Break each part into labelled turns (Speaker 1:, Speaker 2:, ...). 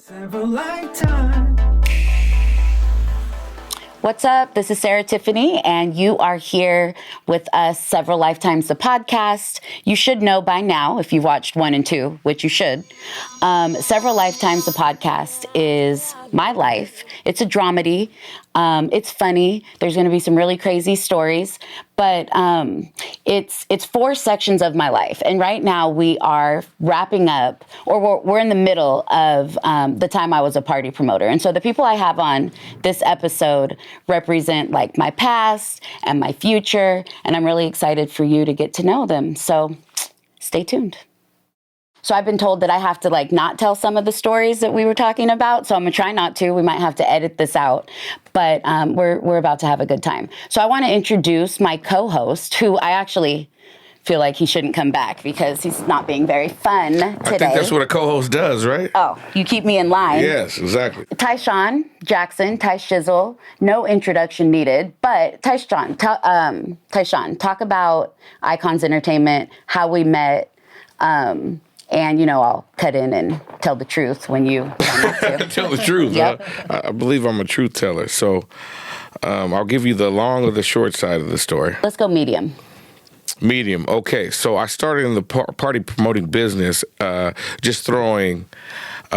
Speaker 1: Several lifetimes.
Speaker 2: What's up? This is Tiffany, and you are here with us Several Lifetimes, the podcast. You should know by now, if you've watched 1 and 2, which you should. Several Lifetimes, the podcast is my life. It's a dramedy. It's funny. There's going to be some really crazy stories, but it's 4 sections of my life. And right now we are wrapping up, or we're in the middle of the time I was a party promoter. And so the people I have on this episode represent like my past and my future, and I'm really excited for you to get to know them. So stay tuned. So I've been told that I have to not tell some of the stories that we were talking about. So I'm gonna try not to. We might have to edit this out, but we're about to have a good time. So I want to introduce my co-host, who I actually feel like he shouldn't come back because he's not being very fun today.
Speaker 3: I think that's what a co-host does, right?
Speaker 2: Oh, you keep me in line.
Speaker 3: Yes, exactly.
Speaker 2: Tyshawn Jackson, Ty Shizzle, no introduction needed, but Tyshawn, talk about Iconz Entertainment, how we met, and, I'll cut in and tell the truth when you want to.
Speaker 3: Tell the truth.
Speaker 2: Yep.
Speaker 3: I believe I'm a truth teller. So I'll give you the long or the short side of the story.
Speaker 2: Let's go medium.
Speaker 3: Medium. Okay. So I started in the party promoting business, just throwing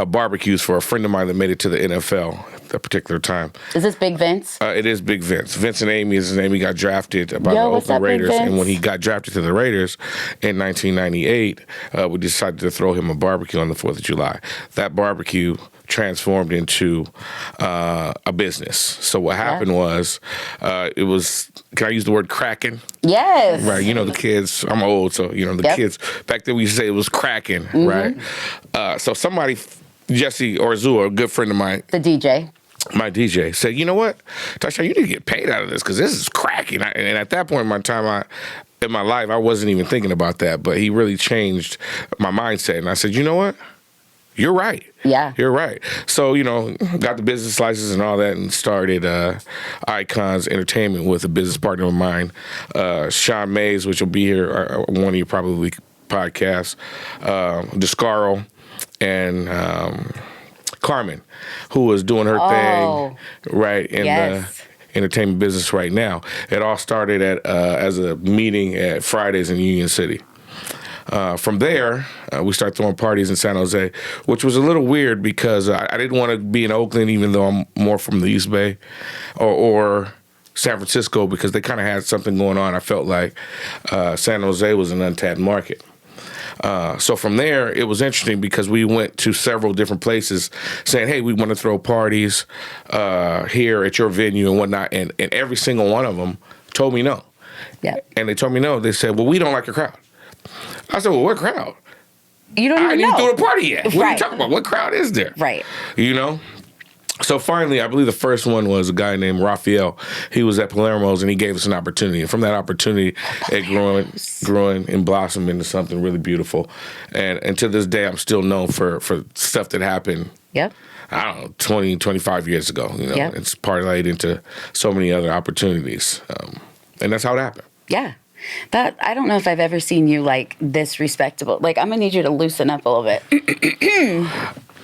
Speaker 3: barbecues for a friend of mine that made it to the NFL at that particular time.
Speaker 2: Is this Big Vince?
Speaker 3: It is Big Vince. Vince and Amy is his name. He got drafted by the Oakland Raiders. And when he got drafted to the Raiders in 1998, we decided to throw him a barbecue on the 4th of July. That barbecue transformed into a business. So what happened was, it was, can I use the word cracking?
Speaker 2: Yes.
Speaker 3: Right. The kids, I'm old, so, the kids, back then we used to say it was cracking, right? So somebody, Jesse Orzua, a good friend of mine.
Speaker 2: The DJ.
Speaker 3: My DJ said, you know what, Tasha, you need to get paid out of this because this is cracking. And at that point in my time, in my life, I wasn't even thinking about that, but he really changed my mindset. And I said, you know what? You're right.
Speaker 2: Yeah.
Speaker 3: You're right. So, got the business license and all that and started Iconz Entertainment with a business partner of mine, Sean Mays, which will be here, one of your probably podcasts, Descaro, and Carmen, who was doing her thing right in the entertainment business right now. It all started as a meeting at Fridays in Union City. From there, we started throwing parties in San Jose, which was a little weird because I didn't want to be in Oakland, even though I'm more from the East Bay, or San Francisco, because they kind of had something going on. I felt like San Jose was an untapped market. So from there, it was interesting because we went to several different places saying, hey, we want to throw parties here at your venue and whatnot. And every single one of them told me no.
Speaker 2: Yeah.
Speaker 3: And they told me no. They said, well, we don't like your crowd. I said, well, what crowd?
Speaker 2: You don't even know.
Speaker 3: I didn't throw a party yet. What are you talking about? What crowd is there?
Speaker 2: Right.
Speaker 3: So finally, I believe the first one was a guy named Raphael. He was at Palermo's, and he gave us an opportunity. And from that opportunity, it growing and blossomed into something really beautiful. And to this day, I'm still known for stuff that happened.
Speaker 2: Yep.
Speaker 3: I don't know, 20, 25 years ago.
Speaker 2: Yep.
Speaker 3: It's parlayed into so many other opportunities. And that's how it happened.
Speaker 2: Yeah. I don't know if I've ever seen you this respectable. I'm going to need you to loosen up a little bit.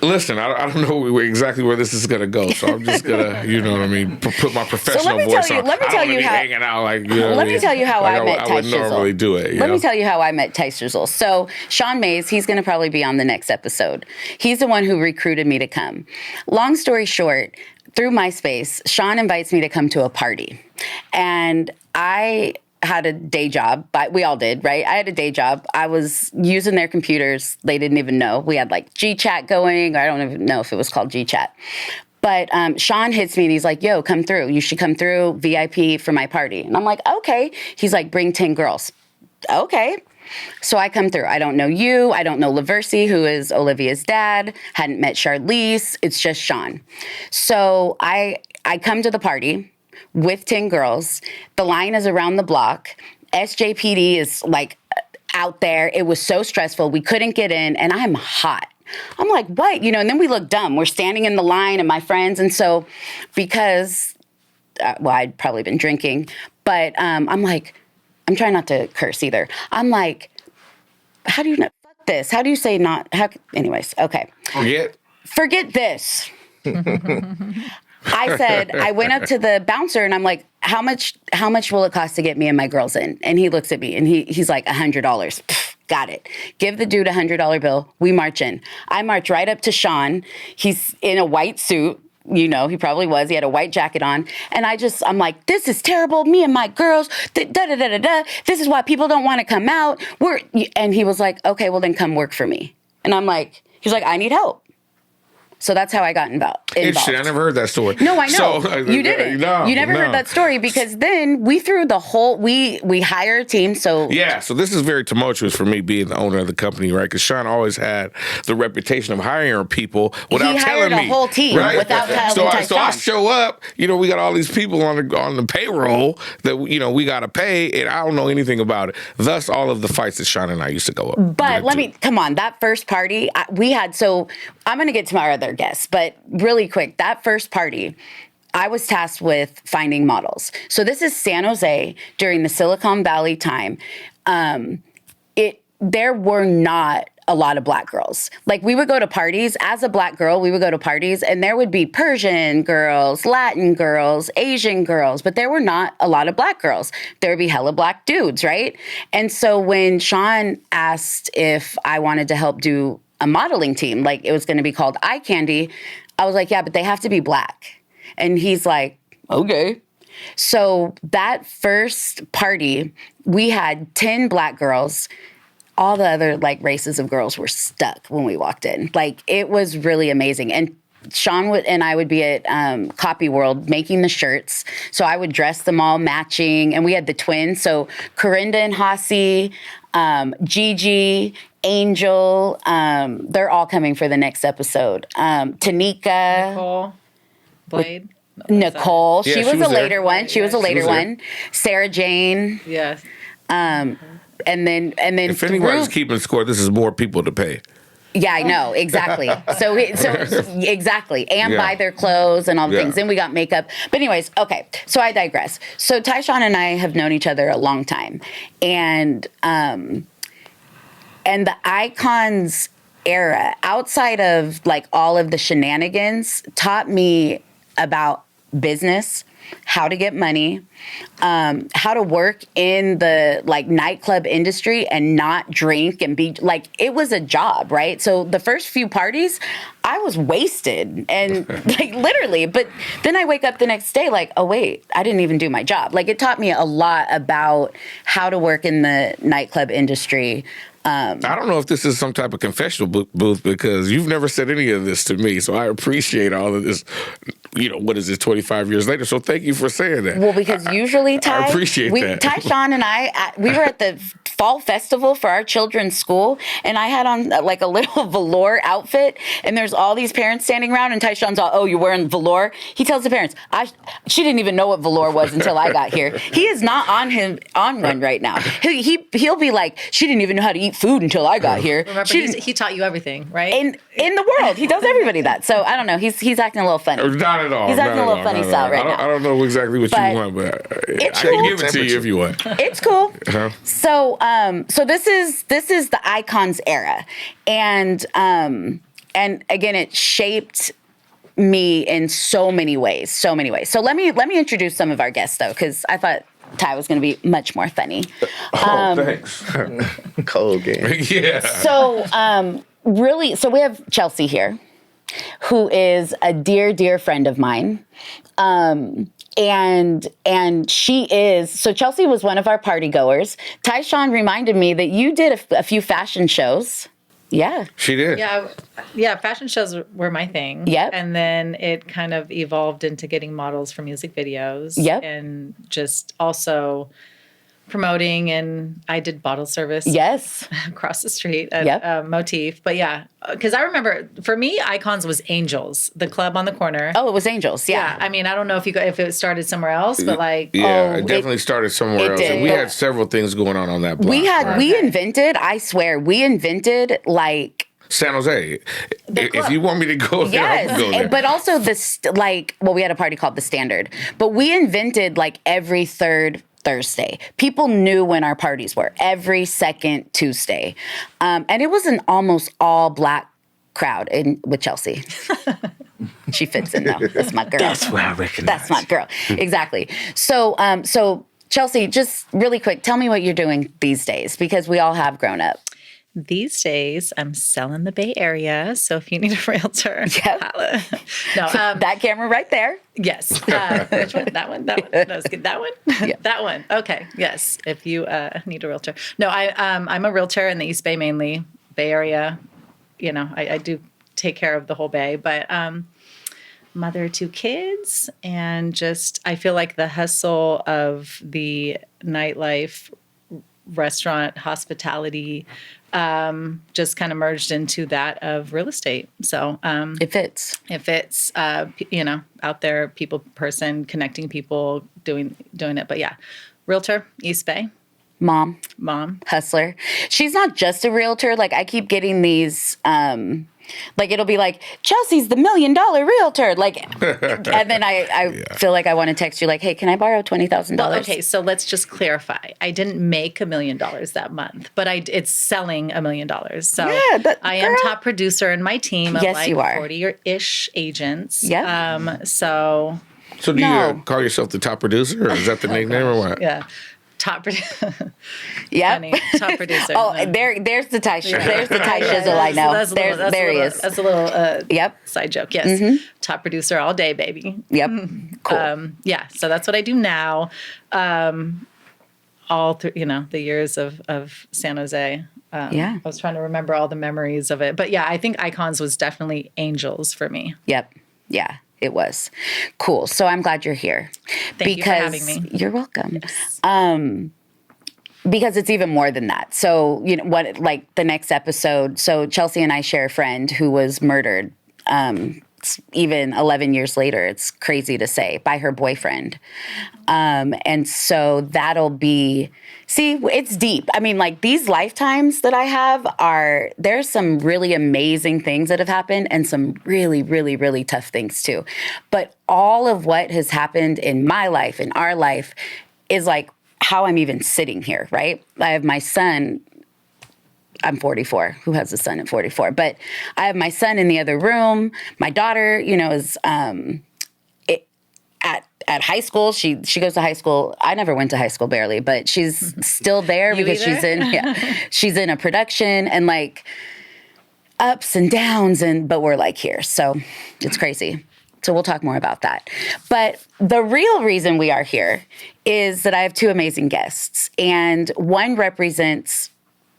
Speaker 3: Listen, I don't know exactly where this is going to go, so I'm just going to, put my professional voice on.
Speaker 2: Let me tell you how.
Speaker 3: Hanging out
Speaker 2: let me tell you how I met Ty Shizzle.
Speaker 3: I would normally do it.
Speaker 2: Let me tell you how I met Ty Shizzle. So Sean Mays, he's going to probably be on the next episode. He's the one who recruited me to come. Long story short, through MySpace, Sean invites me to come to a party, and I had a day job, but we all did, right? I had a day job. I was using their computers. They didn't even know. We had G-Chat going. I don't even know if it was called G-Chat. But Sean hits me and he's like, yo, come through. You should come through VIP for my party. And I'm like, okay. He's like, bring 10 girls. Okay. So I come through. I don't know you. I don't know Laversi, who is Olivia's dad. Hadn't met Charlize. It's just Sean. So I come to the party with 10 girls. The line is around the block. SJPD is out there. It was so stressful. We couldn't get in, and I'm hot. I'm like, what? And then we look dumb. We're standing in the line, and my friends. And so because, I'd probably been drinking, but I'm like, I'm trying not to curse either. I'm like, how do you not, fuck this? How do you say not, anyways, okay. forget this. I said, I went up to the bouncer and I'm like, how much will it cost to get me and my girls in? And he looks at me and he's like, $100. Got it. Give the dude $100 bill. We march in. I march right up to Sean. He's in a white suit. You know, he probably was. He had a white jacket on. And I'm like, this is terrible. Me and my girls, da-da-da-da-da. This is why people don't want to come out. And he was like, okay, well then come work for me. And I'm like, he's like, I need help. So that's how I got involved.
Speaker 3: Interesting. I never heard that story.
Speaker 2: No, I know.
Speaker 3: So,
Speaker 2: you didn't. You never heard that story because then we threw the whole, we hire a team. So
Speaker 3: yeah, so this is very tumultuous for me being the owner of the company, right? Because Sean always had the reputation of hiring people without telling me.
Speaker 2: He hired a whole team
Speaker 3: right?
Speaker 2: without telling me.
Speaker 3: So I show up, you know, we got all these people on the payroll that, you know, we got to pay, and I don't know anything about it. Thus, all of the fights that Sean and I used to go up.
Speaker 2: But come on, that first party, we had, so I'm going to get to our other guests, but really quick, that first party, I was tasked with finding models. So this is San Jose during the Silicon Valley time. There were not a lot of black girls. Like we would go to parties as a black girl, we would go to parties and there would be Persian girls, Latin girls, Asian girls, but there were not a lot of black girls. There would be hella black dudes, right? And so when Sean asked if I wanted to help do a modeling team, like it was going to be called Eye Candy, I was like, yeah, but they have to be black. And he's like, okay. So that first party, we had 10 black girls. All the other like races of girls were stuck when we walked in. Like it was really amazing. And Sean and I would be at Copy World making the shirts. So I would dress them all matching. And we had the twins. So Corinda and Hasi, Gigi, Angel, they're all coming for the next episode. Tanika.
Speaker 4: Nicole. Blade.
Speaker 2: Nicole.
Speaker 3: Yeah,
Speaker 2: she was a later
Speaker 3: there.
Speaker 2: one. She was a later one. Sarah Jane.
Speaker 4: Yes.
Speaker 2: And then
Speaker 3: If anybody's keeping score, this is more people to pay.
Speaker 2: Yeah, I know, exactly. So exactly, and buy their clothes and all the things. Then we got makeup. But anyways, okay. So I digress. So Tyshawn and I have known each other a long time, and the Iconz era, outside of like all of the shenanigans, taught me about business, how to get money, how to work in the like nightclub industry and not drink and be like, it was a job, right? So the first few parties, I was wasted and like literally, but then I wake up the next day like, oh wait, I didn't even do my job. Like it taught me a lot about how to work in the nightclub industry.
Speaker 3: I don't know if this is some type of confessional booth because you've never said any of this to me. So I appreciate all of this. You know, what is this, 25 years later? So thank you for saying that.
Speaker 2: Well, because usually, Ty,
Speaker 3: I appreciate that.
Speaker 2: Tyshawn and I, we were at the fall festival for our children's school, and I had on like a little velour outfit, and there's all these parents standing around, and Tyshawn's all, oh, you're wearing velour? He tells the parents, she didn't even know what velour was until I got here. He is not on one right now. He'll be like, she didn't even know how to eat food until I got here.
Speaker 4: Remember, he taught you everything, right?
Speaker 2: In the world, he does everybody that. So I don't know. He's acting a little funny.
Speaker 3: Not at all.
Speaker 2: He's acting a little funny style right now.
Speaker 3: I don't know exactly what you want, but I can give it to you if you want.
Speaker 2: It's cool. So this is the Iconz era, and again, it shaped me in so many ways. So let me introduce some of our guests though, because I thought Ty was going to be much more funny.
Speaker 3: Thanks.
Speaker 5: Cold game.
Speaker 3: Yeah.
Speaker 2: So we have Chelsea here, who is a dear friend of mine. And she is, so Chelsea was one of our party goers. Tyshawn reminded me that you did a few fashion shows. Yeah.
Speaker 3: She did.
Speaker 4: Yeah, fashion shows were my thing.
Speaker 2: Yep.
Speaker 4: And then it kind of evolved into getting models for music videos.
Speaker 2: Yep.
Speaker 4: And just also promoting, and I did bottle service.
Speaker 2: Yes.
Speaker 4: Across the street at Motif. But yeah, because I remember, for me, Iconz was Angels, the club on the corner.
Speaker 2: Oh, it was Angels, yeah.
Speaker 4: I mean, I don't know if it started somewhere else, but like...
Speaker 3: Yeah, it definitely started somewhere else.
Speaker 2: Did.
Speaker 3: And we had several things going on that block.
Speaker 2: We invented like...
Speaker 3: San Jose. If you want me to go there,
Speaker 2: yes,
Speaker 3: I'll go there.
Speaker 2: But also we had a party called The Standard, but we invented like every third Thursday. People knew when our parties were every second Tuesday. And it was an almost all black crowd and with Chelsea. She fits in though. That's my girl.
Speaker 5: That's where I recognize.
Speaker 2: That's my girl. Exactly. So, Chelsea, just really quick, tell me what you're doing these days because we all have grown up.
Speaker 4: These days, I'm selling the Bay Area. So if you need a realtor,
Speaker 2: Yep.
Speaker 4: holla. No,
Speaker 2: That camera right there.
Speaker 4: yes. Which one? That one? That one? That was good. That one?
Speaker 2: Yeah.
Speaker 4: That one. Okay. Yes. If you need a realtor. No, I'm a realtor in the East Bay mainly, Bay Area. You know, I do take care of the whole Bay, but mother of 2 kids, and just I feel like the hustle of the nightlife, restaurant, hospitality, just kind of merged into that of real estate. So
Speaker 2: It fits.
Speaker 4: if it's out there, people person, connecting people, doing it. But yeah, realtor, East Bay,
Speaker 2: Mom.
Speaker 4: hustler.
Speaker 2: She's not just a realtor. Like I keep getting these, like it'll be like, Chelsea's the $1 million realtor. Like, and then I feel like I want to text you like, hey, can I borrow $20,000?
Speaker 4: Well, okay, so let's just clarify. I didn't make $1 million that month, but it's selling $1 million. So
Speaker 2: Yeah,
Speaker 4: I am top producer in my team of
Speaker 2: Yes,
Speaker 4: like
Speaker 2: you are.
Speaker 4: 40-ish agents.
Speaker 2: Yep.
Speaker 4: So
Speaker 3: So do
Speaker 2: No.
Speaker 3: you call yourself the top producer, or is that the nickname, or what?
Speaker 4: yeah, top producer.
Speaker 2: Yep.
Speaker 4: Funny, top producer.
Speaker 2: Oh,
Speaker 4: No.
Speaker 2: there's the Ty. There's the Ty Shizzle. I know. There he is.
Speaker 4: That's a little
Speaker 2: Yep.
Speaker 4: side joke. Yes, top producer all day, baby.
Speaker 2: Yep. Cool.
Speaker 4: Yeah, so that's what I do now. All through, the years of San Jose.
Speaker 2: Yeah.
Speaker 4: I was trying to remember all the memories of it, but yeah, I think Iconz was definitely angels for me.
Speaker 2: Yep. Yeah. It was cool. So I'm glad you're here.
Speaker 4: Thank you for having me.
Speaker 2: You're welcome. Because it's even more than that. So, like the next episode, so Chelsea and I share a friend who was murdered, even 11 years later. It's crazy to say, by her boyfriend. And so that'll be, it's deep. I mean, like these lifetimes that I have there's some really amazing things that have happened and some really, really, really tough things too. But all of what has happened in my life, in our life, is like how I'm even sitting here, right? I have my son. I'm 44. Who has a son at 44? But I have my son in the other room. My daughter, is at high school. She goes to high school. I never went to high school barely, but she's still there because she's in a production and like ups and downs but we're like here. So it's crazy. So we'll talk more about that. But the real reason we are here is that I have 2 amazing guests, and one represents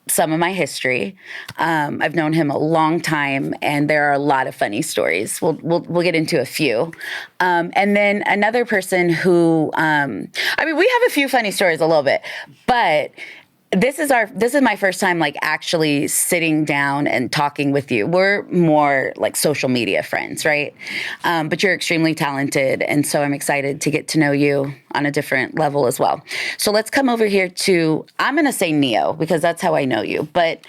Speaker 2: some of my history. I've known him a long time, and there are a lot of funny stories. We'll get into a few. And then another person who, we have a few funny stories a little bit, but this is my first time like actually sitting down and talking with you. We're more like social media friends, right? But you're extremely talented, and so I'm excited to get to know you on a different level as well. So let's come over here to, I'm going to say Neo because that's how I know you, but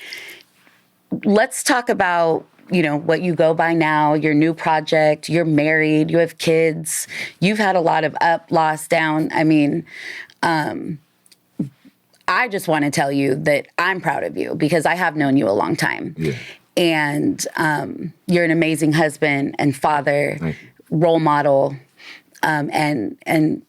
Speaker 2: let's talk about, what you go by now, your new project. You're married, you have kids, you've had a lot of up, loss, down. I mean, I just want to tell you that I'm proud of you because I have known you a long time.
Speaker 5: Yeah.
Speaker 2: And you're an amazing husband and father, role model, and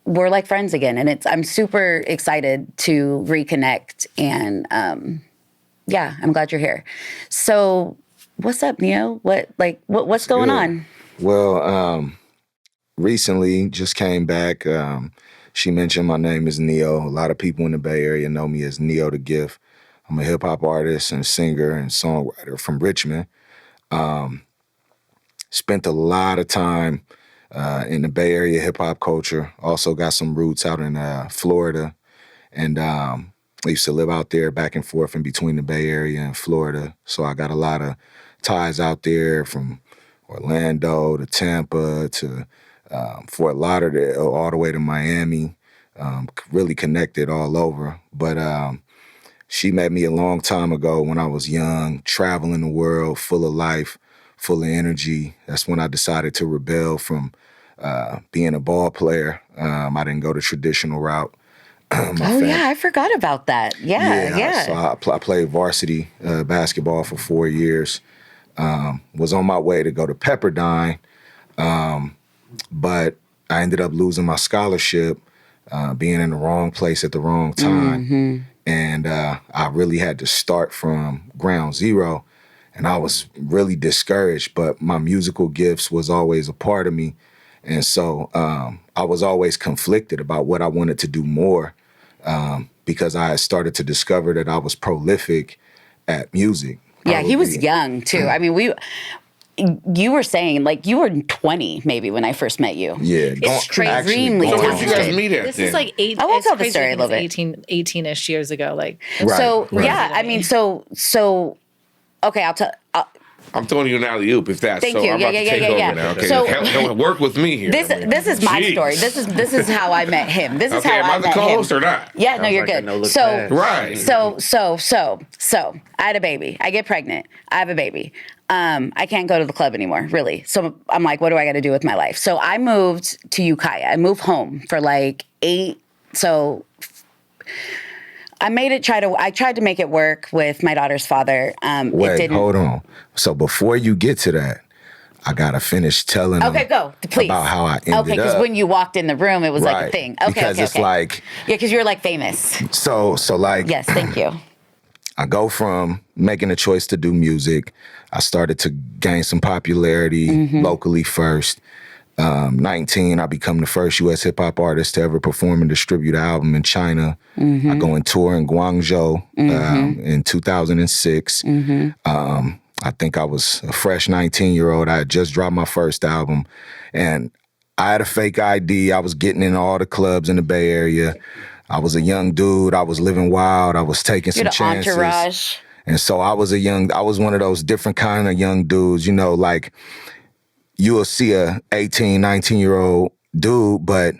Speaker 2: we're like friends again. And I'm super excited to reconnect. And I'm glad you're here. So what's up, Neo? What's going on?
Speaker 5: Well, recently just came back. She mentioned my name is Neo. A lot of people in the Bay Area know me as Neo the Gift. I'm a hip hop artist and singer and songwriter from Richmond. Spent a lot of time in the Bay Area hip hop culture. Also got some roots out in Florida. And I used to live out there back and forth in between the Bay Area and Florida. So I got a lot of ties out there from Orlando to Tampa to Fort Lauderdale, all the way to Miami, really connected all over. But she met me a long time ago when I was young, traveling the world, full of life, full of energy. That's when I decided to rebel from being a ball player. I didn't go the traditional route.
Speaker 2: Yeah, I forgot about that. Yeah.
Speaker 5: So I played varsity basketball for 4 years. Was on my way to go to Pepperdine, but I ended up losing my scholarship, being in the wrong place at the wrong time. And I really had to start from ground zero. And I was really discouraged, but my musical gifts was always a part of me. And so I was always conflicted about what I wanted to do more, because I had started to discover that I was prolific at music.
Speaker 2: Yeah, he was young too. I mean, you were saying like you were 20 maybe when I first met you.
Speaker 5: Yeah,
Speaker 2: Extremely
Speaker 3: Where did you guys
Speaker 2: talented.
Speaker 3: meet at
Speaker 4: This
Speaker 3: then?
Speaker 4: is like eight.
Speaker 2: I will
Speaker 4: it's
Speaker 2: tell the
Speaker 4: crazy
Speaker 2: story a little
Speaker 4: because
Speaker 2: bit.
Speaker 4: 18-ish years ago. Like,
Speaker 5: Right,
Speaker 2: So
Speaker 5: right.
Speaker 2: yeah, I mean, so okay, I'll tell.
Speaker 3: I'm throwing you an alley oop if that's
Speaker 2: Thank
Speaker 3: so.
Speaker 2: you.
Speaker 3: I'm
Speaker 2: Yeah,
Speaker 3: about to
Speaker 2: yeah,
Speaker 3: take
Speaker 2: yeah,
Speaker 3: over
Speaker 2: yeah.
Speaker 3: now. Okay,
Speaker 2: So-
Speaker 3: work with me here.
Speaker 2: This is my
Speaker 3: Jeez.
Speaker 2: story. This is how I met him. This is
Speaker 3: Okay,
Speaker 2: how
Speaker 3: am
Speaker 2: I
Speaker 3: I the
Speaker 2: met
Speaker 3: co-host
Speaker 2: him.
Speaker 3: or not?
Speaker 2: Yeah, no, you're
Speaker 6: like a
Speaker 2: good.
Speaker 6: no-look
Speaker 2: So
Speaker 6: pass.
Speaker 3: Right.
Speaker 2: So I had a baby. I get pregnant. I have a baby. I can't go to the club anymore, really. So I'm like, what do I got to do with my life? So I moved to Ukiah. I moved home for like 8. So I tried to make it work with my daughter's father. It
Speaker 5: Wait,
Speaker 2: didn't.
Speaker 5: hold on. So before you get to that, I gotta finish telling them
Speaker 2: Okay, go, please.
Speaker 5: about how I ended
Speaker 2: Okay, because
Speaker 5: up.
Speaker 2: when you walked in the room, it was like a
Speaker 5: Right.
Speaker 2: thing. Okay,
Speaker 5: Because
Speaker 2: okay,
Speaker 5: it's
Speaker 2: okay.
Speaker 5: like,
Speaker 2: Yeah, because you're like famous.
Speaker 5: so like,
Speaker 2: Yes, thank you.
Speaker 5: I go from making a choice to do music. I started to gain some popularity
Speaker 2: Mm-hmm.
Speaker 5: locally first. 19, I become the first U.S. hip hop artist to ever perform and distribute an album in China.
Speaker 2: Mm-hmm.
Speaker 5: I go and tour in Guangzhou in 2006. I think I was a fresh 19-year-old. I had just dropped my first album, and I had a fake ID. I was getting in all the clubs in the Bay Area. I was a young dude. I was living wild. I was taking
Speaker 2: You're
Speaker 5: some
Speaker 2: the
Speaker 5: chances.
Speaker 2: entourage.
Speaker 5: And so I was one of those different kind of young dudes, like you will see a 18, 19-year-old dude, but,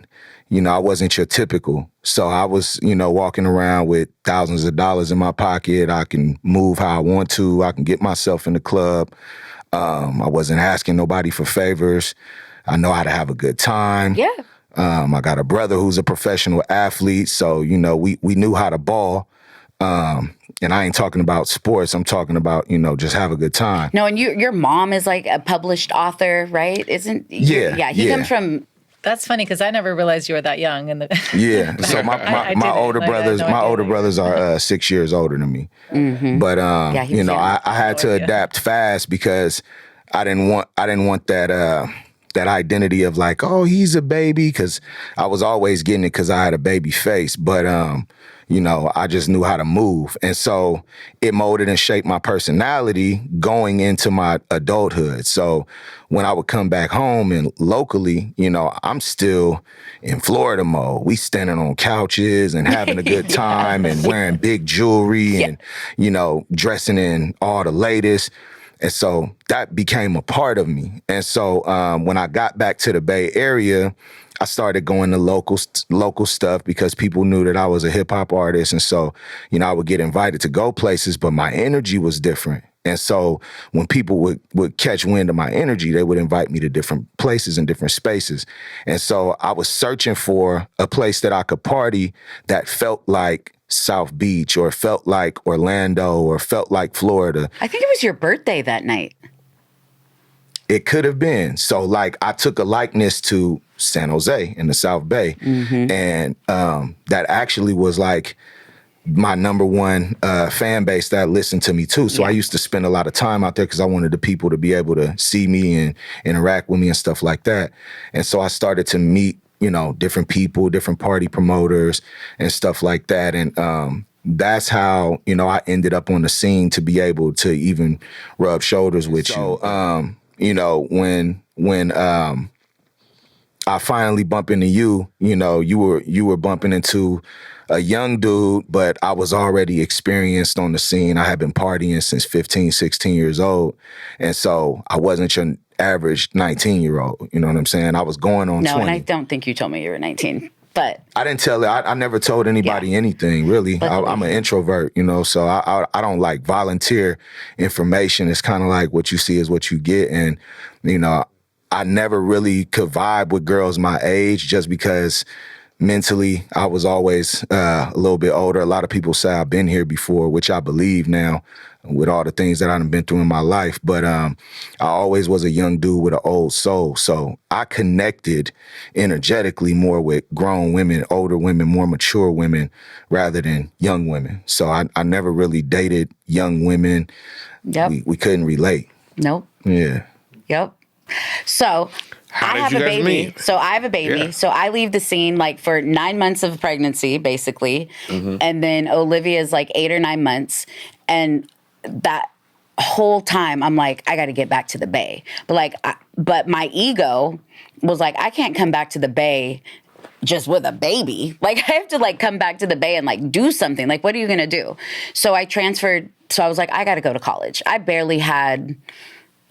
Speaker 5: I wasn't your typical. So I was, walking around with thousands of dollars in my pocket. I can move how I want to. I can get myself in the club. I wasn't asking nobody for favors. I know how to have a good time.
Speaker 2: Yeah.
Speaker 5: I got a brother who's a professional athlete. So, we knew how to ball. And I ain't talking about sports. I'm talking about, just have a good time.
Speaker 2: No, and your mom is like a published author, right? Isn't?
Speaker 5: Yeah,
Speaker 2: Yeah. He
Speaker 5: yeah.
Speaker 2: comes from.
Speaker 4: that's funny because I never realized you were that young.
Speaker 5: Yeah. So my
Speaker 4: I
Speaker 5: my
Speaker 4: didn't.
Speaker 5: older
Speaker 4: Like, I had
Speaker 5: brothers,
Speaker 4: no
Speaker 5: my
Speaker 4: idea
Speaker 5: older
Speaker 4: that you were-
Speaker 5: brothers are 6 years older than me. But
Speaker 2: he was young.
Speaker 5: I had to
Speaker 4: No idea.
Speaker 5: adapt fast because I didn't want that that identity of like, oh, he's a baby, because I was always getting it because I had a baby face. But I just knew how to move. And so it molded and shaped my personality going into my adulthood. So when I would come back home and locally, I'm still in Florida mode. We standing on couches and having a good time and wearing big jewelry and, dressing in all the latest. And so that became a part of me. And so when I got back to the Bay Area, I started going to local stuff because people knew that I was a hip hop artist. And so, I would get invited to go places, but my energy was different. And so when people would catch wind of my energy, they would invite me to different places and different spaces. And so I was searching for a place that I could party that felt like South Beach or felt like Orlando or felt like Florida.
Speaker 2: I think it was your birthday that night.
Speaker 5: It could have been. So like I took a likeness to San Jose in the South Bay. And that actually was like my number one fan base that listened to me too. So I used to spend a lot of time out there because I wanted the people to be able to see me and interact with me and stuff like that. And so I started to meet, different people, different party promoters and stuff like that. And that's how, I ended up on the scene to be able to even rub shoulders with you. When I finally bump into you, you were bumping into a young dude, but I was already experienced on the scene. I had been partying since 15, 16 years old. And so I wasn't your average 19-year-old. You know what I'm saying? I was going on 20.
Speaker 2: And I don't think you told me you were 19. But
Speaker 5: I didn't tell it. I never told anybody anything, really. I'm an introvert, so I don't like volunteer information. It's kind of like what you see is what you get. And, I never really could vibe with girls my age just because mentally I was always a little bit older. A lot of people say I've been here before, which I believe now. with all the things that I've been through in my life. But I always was a young dude with an old soul. So I connected energetically more with grown women, older women, more mature women rather than young women. So I never really dated young women.
Speaker 2: Yep.
Speaker 5: We couldn't relate.
Speaker 2: Nope.
Speaker 5: Yeah.
Speaker 2: Yep. So
Speaker 3: How
Speaker 2: I
Speaker 3: did
Speaker 2: have
Speaker 3: you
Speaker 2: a
Speaker 3: guys
Speaker 2: baby.
Speaker 3: meet?
Speaker 2: So I have a baby.
Speaker 3: Yeah.
Speaker 2: So I leave the scene like for 9 months of pregnancy, basically. And then Olivia's like 8 or 9 months. And that whole time I'm like, I got to get back to the Bay. But my ego was like, I can't come back to the Bay just with a baby. Like I have to like come back to the Bay and like do something. Like, what are you going to do? So I transferred. So I was like, I got to go to college. I barely had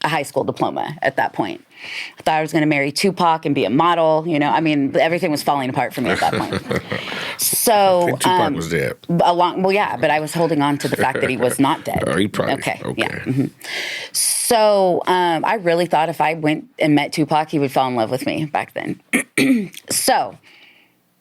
Speaker 2: a high school diploma at that point. I thought I was going to marry Tupac and be a model. You know, I mean, everything was falling apart for me at that point. So
Speaker 3: Tupac was dead.
Speaker 2: well, yeah, but I was holding on to the fact that he was not dead.
Speaker 3: Oh, he probably
Speaker 2: Okay.
Speaker 3: okay.
Speaker 2: Yeah. So I really thought if I went and met Tupac, he would fall in love with me back then. So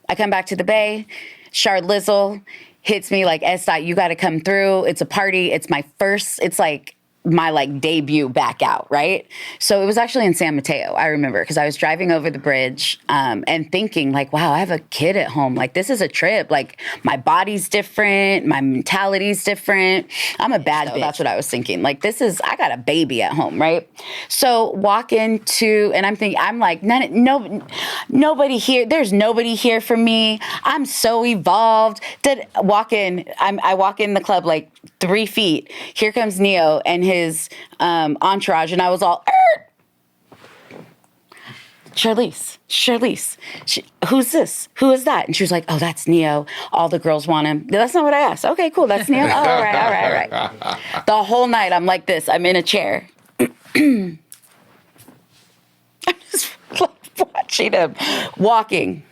Speaker 2: I come back to the Bay. Shard Lizzle hits me like, you got to come through. It's a party. It's my first. It's like my like debut back out, right? So it was actually in San Mateo, I remember, because I was driving over the bridge and thinking like, wow, I have a kid at home. Like, this is a trip. Like, my body's different. My mentality's different. I'm a bad bitch. That's what I was thinking. Like, I got a baby at home, right? So walk into, and I'm like, nobody here. There's nobody here for me. I'm so evolved. I walk in the club like 3 feet. Here comes Neo and his entourage, and I was all, Charlize, who's this? Who is that? And she was like, oh, that's Neo. All the girls want him. That's not what I asked. Okay, cool. That's Neo. Oh, all right. The whole night, I'm like this. I'm in a chair. I'm just like watching him walking.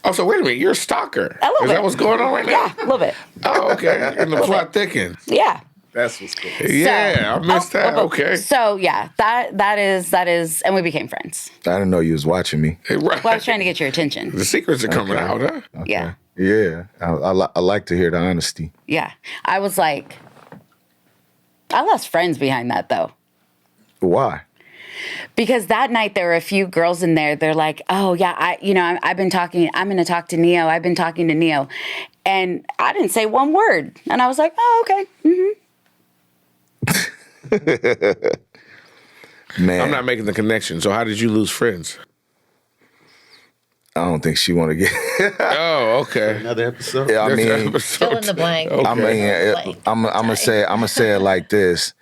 Speaker 3: Oh, so wait a minute. You're a stalker.
Speaker 2: A little
Speaker 3: Is
Speaker 2: bit.
Speaker 3: that what's going on right now?
Speaker 2: Yeah, a little bit.
Speaker 3: Oh, okay. And the plot thickens.
Speaker 2: Yeah.
Speaker 5: That's what's cool.
Speaker 3: Yeah, I missed that. Okay.
Speaker 2: So yeah, that is, and we became friends.
Speaker 5: I didn't know you was watching me.
Speaker 3: Right.
Speaker 2: Well, I was trying to get your attention.
Speaker 3: The secrets are coming out, huh?
Speaker 2: Yeah.
Speaker 5: Yeah. I like to hear the honesty.
Speaker 2: Yeah. I was like, I lost friends behind that though.
Speaker 5: Why?
Speaker 2: Because that night there were a few girls in there. They're like, oh yeah, I'm going to talk to Neo. I've been talking to Neo. And I didn't say one word. And I was like, oh, okay. Mm-hmm.
Speaker 5: Man,
Speaker 3: I'm not making the connection. So how did you lose friends?
Speaker 5: I don't think she want to get.
Speaker 3: Oh, okay.
Speaker 6: Another episode.
Speaker 5: Yeah, I mean,
Speaker 4: Fill in the blank.
Speaker 5: I mean, I'm gonna say it like this.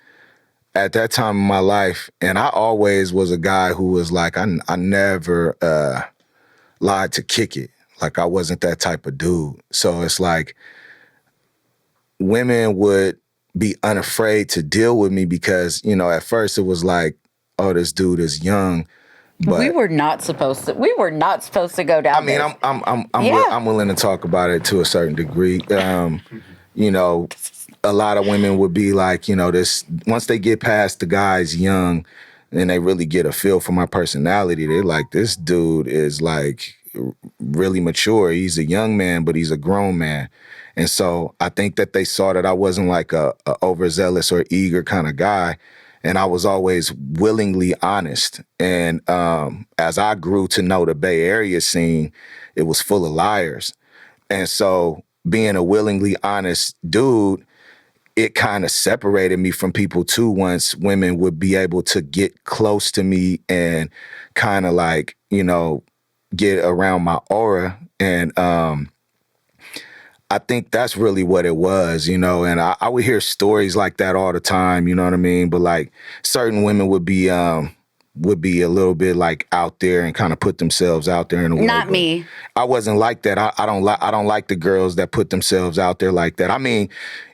Speaker 5: At that time in my life, and I always was a guy who was like, I never lied to kick it. Like, I wasn't that type of dude. So it's like women would be unafraid to deal with me because, at first it was like, oh, this dude is young. But
Speaker 2: we were not supposed to go down.
Speaker 5: I mean,
Speaker 2: this.
Speaker 5: I'm willing to talk about it to a certain degree. A lot of women would be like, this, once they get past the guy's young and they really get a feel for my personality, they're like, this dude is like really mature. He's a young man, but he's a grown man. And so I think that they saw that I wasn't like a overzealous or eager kind of guy. And I was always willingly honest. And as I grew to know the Bay Area scene, it was full of liars. And so being a willingly honest dude, it kind of separated me from people too once women would be able to get close to me and kind of like, get around my aura. And I think that's really what it was, and I would hear stories like that all the time, you know what I mean? But like certain women would be a little bit like out there and kind of put themselves out there in a way.
Speaker 2: Not me.
Speaker 5: I wasn't like that. I don't like the girls that put themselves out there like that. I mean,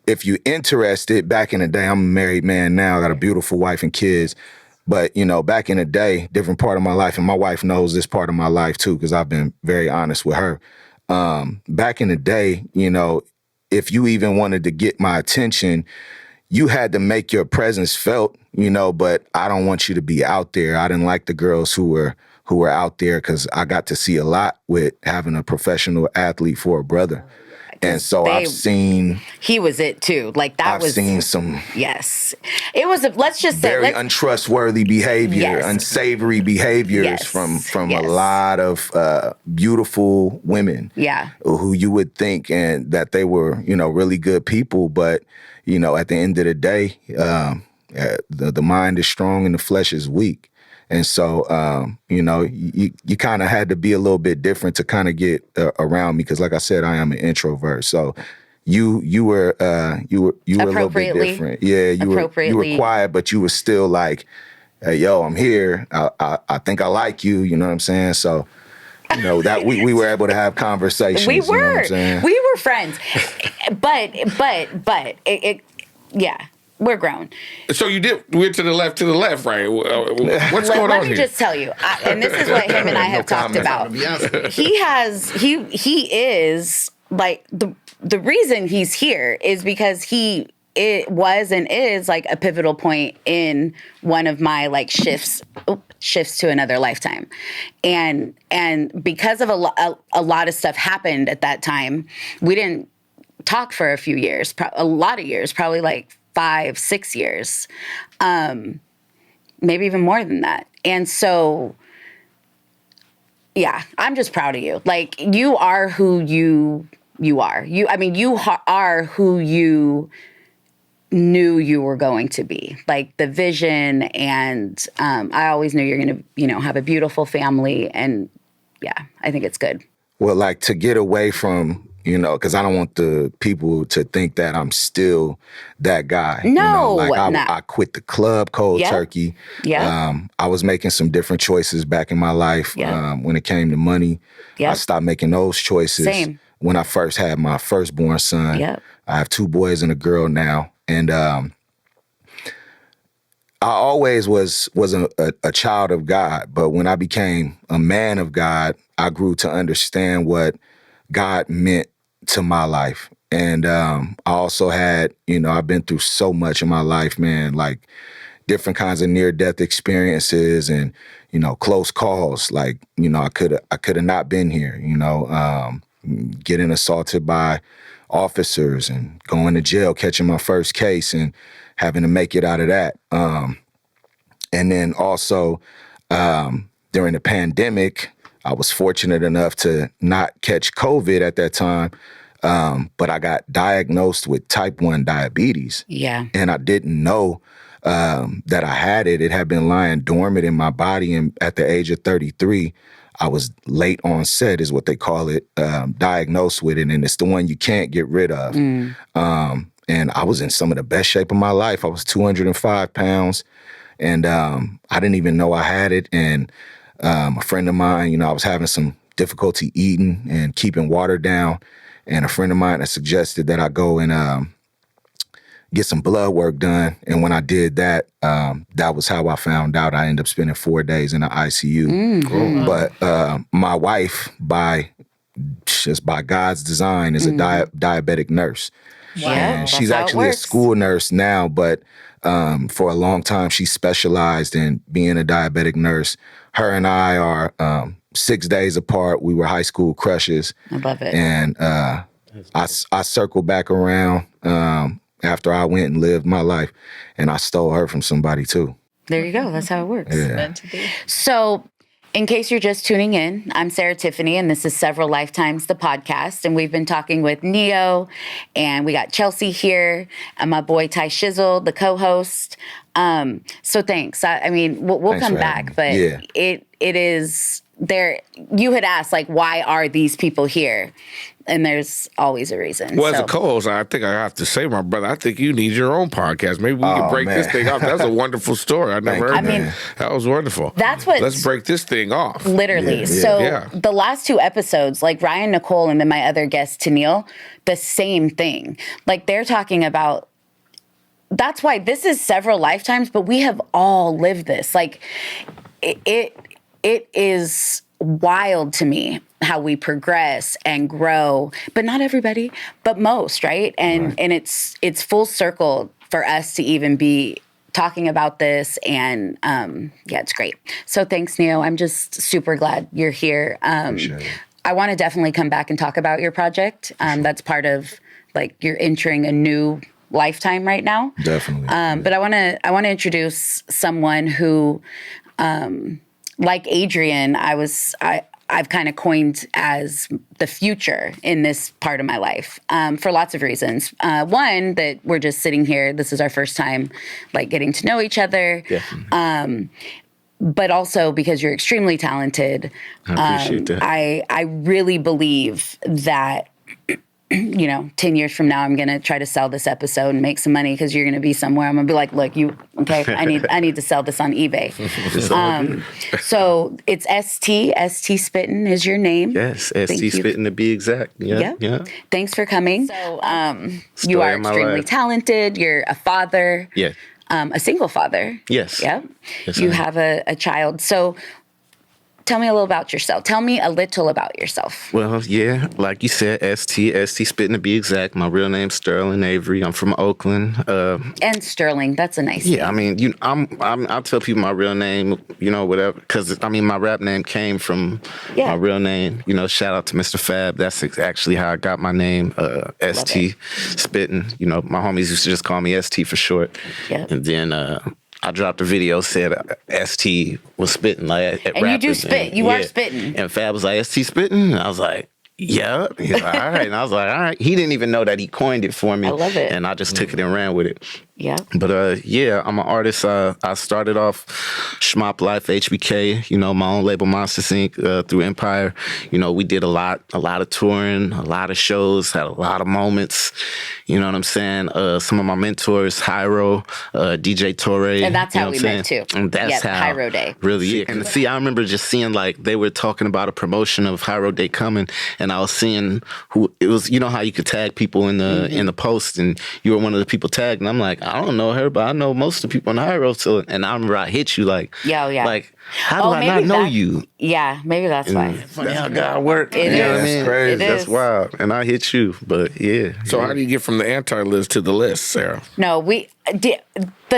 Speaker 5: if you're interested, back in the day, I'm a married man now, I got a beautiful wife and kids. But, back in the day, different part of my life, and my wife knows this part of my life too, because I've been very honest with her. Back in the day, if you even wanted to get my attention, you had to make your presence felt, but I don't want you to be out there. I didn't like the girls who were out there because I got to see a lot with having a professional athlete for a brother. And so
Speaker 2: he was it too. Like
Speaker 5: I've seen some
Speaker 2: yes. It was let's just say
Speaker 5: very untrustworthy behavior,
Speaker 2: Yes.
Speaker 5: unsavory behaviors
Speaker 2: Yes.
Speaker 5: from
Speaker 2: Yes.
Speaker 5: a lot of beautiful women.
Speaker 2: Yeah.
Speaker 5: Who you would think and that they were, really good people, but at the end of the day, the mind is strong and the flesh is weak. And so, you kind of had to be a little bit different to kind of get around me because, like I said, I am an introvert. So, you were a little bit different. Yeah, you were quiet, but you were still like, hey, yo, I'm here. I think I like you. You know what I'm saying? So, that we were able to have conversations.
Speaker 2: We were.
Speaker 5: You know what I'm saying?
Speaker 2: We were friends. but yeah. We're grown.
Speaker 3: So we're to the left, right? What's going on
Speaker 2: Let me
Speaker 3: here?
Speaker 2: just tell you, and this is what him and I have talked about. He is like the reason he's here is because it was and is like a pivotal point in one of my like shifts to another lifetime, and because of a lot of stuff happened at that time, we didn't talk for a few years, a lot of years, probably like 5-6 years, maybe even more than that. And so, yeah, I'm just proud of you. Like, you are who you are. You are who you knew you were going to be. Like, the vision, and I always knew you're going to, have a beautiful family. And yeah, I think it's good.
Speaker 5: Well, like, to get away from, because I don't want the people to think that I'm still that guy.
Speaker 2: No,
Speaker 5: I quit the club cold turkey.
Speaker 2: Yeah.
Speaker 5: I was making some different choices back in my life when it came to money. I stopped making those choices.
Speaker 2: Same.
Speaker 5: When I first had my firstborn son.
Speaker 2: Yep.
Speaker 5: I have 2 boys and a girl now. And I always was a child of God. But when I became a man of God, I grew to understand what God meant to my life. And I also had, I've been through so much in my life, man, like different kinds of near-death experiences and, close calls. Like, I could have not been here, getting assaulted by officers and going to jail, catching my first case and having to make it out of that. And then also during the pandemic, I was fortunate enough to not catch COVID at that time, but I got diagnosed with type 1 diabetes.
Speaker 2: Yeah.
Speaker 5: And I didn't know that I had it. It had been lying dormant in my body. And at the age of 33, I was late onset, is what they call it, diagnosed with it. And it's the one you can't get rid of. And I was in some of the best shape of my life. I was 205 pounds. And I didn't even know I had it. And a friend of mine, I was having some difficulty eating and keeping water down. And a friend of mine had suggested that I go and get some blood work done. And when I did that, that was how I found out. I ended up spending 4 days in the ICU. But my wife, by God's design, is a diabetic nurse.
Speaker 2: Wow.
Speaker 5: And she's actually a school nurse now, but for a long time, she specialized in being a diabetic nurse. Her and I are 6 days apart. We were high school crushes.
Speaker 2: I love it.
Speaker 5: And I circled back around after I went and lived my life, and I stole her from somebody too.
Speaker 2: There you go. That's how it works.
Speaker 5: Yeah.
Speaker 4: Meant to be.
Speaker 2: So, in case you're just tuning in, I'm Sarah Tiffany, and this is Several Lifetimes, the podcast. And we've been talking with Neo, and we got Chelsea here, and my boy Ty Shizzle, the co-host. So thanks. I mean, we'll come back, but it is there. You had asked, like, why are these people here? And there's always a reason.
Speaker 3: Well, as a co-host, I think I have to say, my brother, I think you need your own podcast. Maybe we can break this thing off. That's a wonderful story. I never heard that. That was wonderful.
Speaker 2: That's what.
Speaker 3: Let's break this thing off.
Speaker 2: Literally. The last 2 episodes, like Ryan, Nicole, and then my other guest, Tennille, the same thing. Like, they're talking about. That's why this is Several Lifetimes, but we have all lived this. Like, it is wild to me how we progress and grow, but not everybody, but most, right? And it's full circle for us to even be talking about this, and it's great. So thanks, Neo. I'm just super glad you're here.
Speaker 5: Appreciate it.
Speaker 2: I want to definitely come back and talk about your project. That's part of like you're entering a new lifetime right now.
Speaker 5: Definitely.
Speaker 2: But I want to introduce someone who, like Adrian, I've kind of coined as the future in this part of my life for lots of reasons. One, that we're just sitting here. This is our first time, like, getting to know each other. But also because you're extremely talented.
Speaker 6: I appreciate that.
Speaker 2: I really believe that, 10 years from now, I'm going to try to sell this episode and make some money because you're going to be somewhere. I'm going to be like, look, I need to sell this on eBay. So it's ST Spittin is your name.
Speaker 6: Yes,
Speaker 2: Thank
Speaker 6: ST
Speaker 2: you.
Speaker 6: Spittin to be exact. Yeah.
Speaker 2: Thanks for coming. So you
Speaker 6: Story
Speaker 2: are
Speaker 6: of my
Speaker 2: extremely
Speaker 6: life.
Speaker 2: talented. You're a father.
Speaker 6: Yeah.
Speaker 2: A single father.
Speaker 6: Yes.
Speaker 2: Yep.
Speaker 6: Yes,
Speaker 2: You
Speaker 6: I am.
Speaker 2: have a child. So tell me a little about yourself. Tell me a little about yourself.
Speaker 6: Well, yeah, like you said, ST Spittin to be exact. My real name's Sterling Avery. I'm from Oakland.
Speaker 2: And Sterling, that's a nice
Speaker 6: Yeah, I
Speaker 2: name.
Speaker 6: mean, I'll tell people my real name, whatever, because I mean, my rap name came from my real name. Shout out to Mr. Fab. That's actually how I got my name, ST Spittin. My homies used to just call me ST for short.
Speaker 2: Yep.
Speaker 6: And then I dropped a video said ST was spitting like at
Speaker 2: And you do
Speaker 6: rappers,
Speaker 2: spit. You are spitting.
Speaker 6: And Fab was like, ST spitting? And I was like, yeah. He's like, all right. And I was like, all right. He didn't even know that he coined it for me.
Speaker 2: I love it.
Speaker 6: And I just took it and ran with it.
Speaker 2: Yeah.
Speaker 6: But yeah, I'm an artist. I started off Schmop Life, HBK, my own label, Monsters Inc. Through Empire. We did a lot of touring, a lot of shows, had a lot of moments. You know what I'm saying? Some of my mentors, Hyro, DJ Torre.
Speaker 2: And that's how
Speaker 6: what
Speaker 2: we
Speaker 6: I'm
Speaker 2: met,
Speaker 6: saying?
Speaker 2: too.
Speaker 6: And that's
Speaker 2: Yep,
Speaker 6: how.
Speaker 2: Hyro Day.
Speaker 6: Really, yeah. And see, I remember just seeing like they were talking about a promotion of Hyro Day coming, and I was seeing who it was. You know how you could tag people in the post, and you were one of the people tagged, and I'm like, I don't know her, but I know most of the people in Hyro. So, and I remember I hit you like,
Speaker 2: Yeah.
Speaker 6: like, how do I not
Speaker 2: maybe
Speaker 6: know
Speaker 2: that-
Speaker 6: you?
Speaker 2: Yeah, maybe that's why.
Speaker 6: Funny how God works.
Speaker 2: It
Speaker 6: You know what I
Speaker 2: is.
Speaker 6: mean?
Speaker 5: Crazy.
Speaker 2: It
Speaker 6: That's
Speaker 2: is.
Speaker 6: wild. And I hit you, but yeah.
Speaker 3: So how do you get from the anti-list to the list, Sarah?
Speaker 2: No, the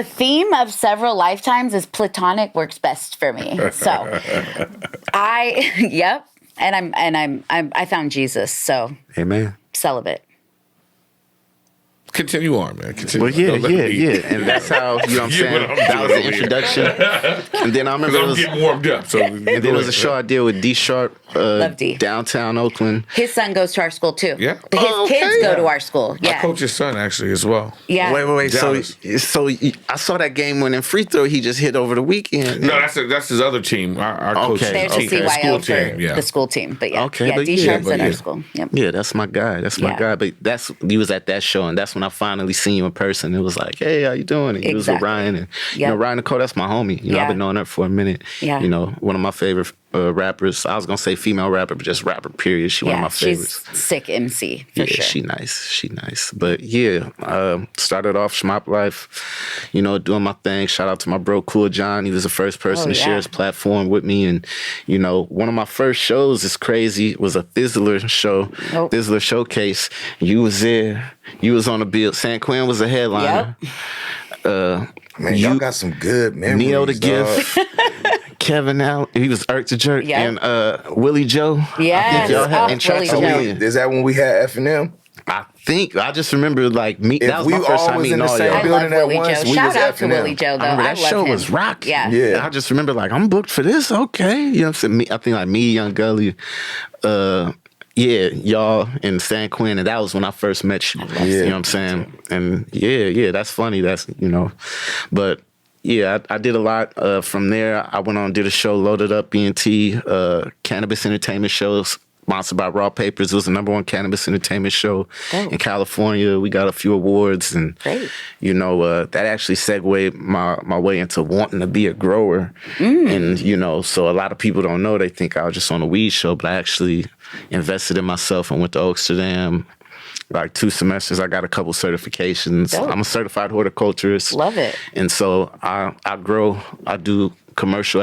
Speaker 2: theme of several lifetimes is platonic works best for me. So yep. And I found Jesus, so
Speaker 6: Amen.
Speaker 2: celibate.
Speaker 3: Continue on, man. Continue.
Speaker 6: Well, yeah,
Speaker 3: Don't let me-
Speaker 6: And that's how, you know what I'm
Speaker 3: You know
Speaker 6: saying?
Speaker 3: what I'm
Speaker 6: That was
Speaker 3: doing
Speaker 6: the
Speaker 3: over here.
Speaker 6: introduction. And then I remember
Speaker 3: Because
Speaker 6: it
Speaker 3: I'm
Speaker 6: was,
Speaker 3: getting warmed up. So
Speaker 6: and then it was a show I did with D Sharp,
Speaker 2: Love D.
Speaker 6: downtown Oakland.
Speaker 2: His son goes to our school too.
Speaker 3: Yeah.
Speaker 2: His
Speaker 6: Oh, okay.
Speaker 2: kids go to our school.
Speaker 3: I
Speaker 2: Yeah.
Speaker 3: coach his son actually as well.
Speaker 2: Yeah.
Speaker 6: Wait.
Speaker 3: Dallas.
Speaker 6: So I saw that game winning free throw he just hit over the weekend.
Speaker 3: No, that's his other team. Our coach
Speaker 6: Okay.
Speaker 2: There's
Speaker 3: team,
Speaker 2: a CYO
Speaker 3: school
Speaker 2: for
Speaker 3: team. Yeah.
Speaker 2: the school team. But yeah.
Speaker 6: Okay,
Speaker 2: Yeah,
Speaker 6: but
Speaker 2: D
Speaker 6: yeah,
Speaker 2: Sharp's
Speaker 3: but
Speaker 2: at our
Speaker 3: yeah.
Speaker 2: school. Yep.
Speaker 6: Yeah, that's my guy. That's my
Speaker 2: Yeah.
Speaker 6: guy. But he was at that show, and that's when I finally seen you in person. It was like, hey, how you doing? And he was with
Speaker 2: Exactly.
Speaker 6: Ryan, and
Speaker 2: Yep.
Speaker 6: Ryan Nicole, that's my homie.
Speaker 2: Yeah.
Speaker 6: I've been knowing her for a minute.
Speaker 2: Yeah.
Speaker 6: One of my favorite rappers. I was gonna say female rapper, but just rapper. Period. She one of
Speaker 2: Yeah.
Speaker 6: my
Speaker 2: She's
Speaker 6: favorites.
Speaker 2: sick MC for
Speaker 6: Yeah,
Speaker 2: sure.
Speaker 6: she nice. But yeah, started off Schmop Life, doing my thing. Shout out to my bro Cool John. He was the first person
Speaker 2: Oh,
Speaker 6: to share
Speaker 2: yeah.
Speaker 6: his platform with me. And, one of my first shows is crazy. It was a Thizzler show,
Speaker 2: Nope.
Speaker 6: Thizzler Showcase. You was there. You was on the bill. San Quinn was a headliner.
Speaker 5: Man, y'all got some good memories.
Speaker 6: Neo the
Speaker 5: dog.
Speaker 6: Gift. Kevin Allen, he was Irk the Jerk,
Speaker 2: Yep.
Speaker 6: and Willie Joe.
Speaker 2: Yes.
Speaker 6: I think y'all had
Speaker 2: Oh,
Speaker 6: and Tracks
Speaker 2: Willie
Speaker 6: of
Speaker 2: Joe.
Speaker 6: William.
Speaker 5: Is that when we had F&M?
Speaker 6: I just remember like me.
Speaker 5: If
Speaker 6: That was
Speaker 5: we
Speaker 6: my first
Speaker 5: all
Speaker 6: time
Speaker 5: was
Speaker 6: meeting
Speaker 5: in the
Speaker 6: all
Speaker 5: same
Speaker 6: y'all.
Speaker 2: I
Speaker 5: building
Speaker 2: love
Speaker 5: at
Speaker 2: Willie
Speaker 5: once,
Speaker 2: Joe.
Speaker 5: we
Speaker 2: Shout
Speaker 5: was
Speaker 2: out to
Speaker 5: F&M.
Speaker 2: Willie Joe, though.
Speaker 6: I remember
Speaker 2: I
Speaker 6: that
Speaker 2: love
Speaker 6: show
Speaker 2: him.
Speaker 6: was rock.
Speaker 2: Yeah.
Speaker 5: Yeah.
Speaker 6: I just remember like I'm booked for this. Okay, you know what I'm saying? I think like me, Young Gully, y'all in San Quinn, and that was when I first met you. You know what I'm saying? And yeah, that's funny. That's but. Yeah, I did a lot from there. I went on, did a show, Loaded Up BNT, cannabis entertainment shows, sponsored by Raw Papers. It was the #1 cannabis entertainment show in California. We got a few awards, and
Speaker 2: Great.
Speaker 6: that actually segued my way into wanting to be a grower. And so a lot of people don't know. They think I was just on a weed show, but I actually invested in myself and went to Oaksterdam. Like 2 semesters, I got a couple certifications.
Speaker 2: Dope.
Speaker 6: I'm a certified horticulturist.
Speaker 2: Love it.
Speaker 6: And so I grow. I do commercial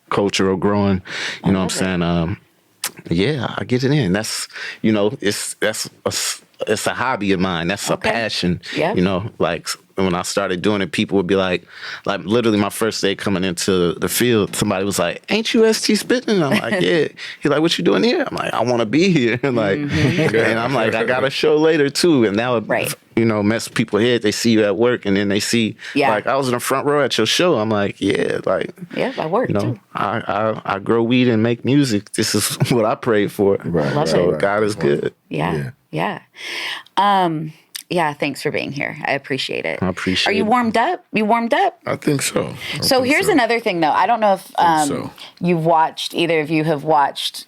Speaker 6: cultural growing. You know what I'm saying? I get it in. That's that's it's a hobby of mine. That's a passion.
Speaker 2: Yep.
Speaker 6: You know, like when I started doing it, people would be like literally my first day coming into the field, somebody was like, "Ain't you ST Spittin?" I'm like, "Yeah." He's like, "What you doing here?" I'm like, "I want to be here." Like, and I'm like, "I got a show later too," and that would, you know, mess with people's head. They see you at work, and then they see like I was in the front row at your show. I'm like,
Speaker 2: I work too.
Speaker 6: I grow weed and make music. This is what I prayed for. So God is good.
Speaker 2: Yeah. Thanks for being here. I appreciate it.
Speaker 6: I appreciate it.
Speaker 2: Are you warmed up? You warmed up?
Speaker 3: I think so.
Speaker 2: So here's another thing, though. I don't know if either of you have watched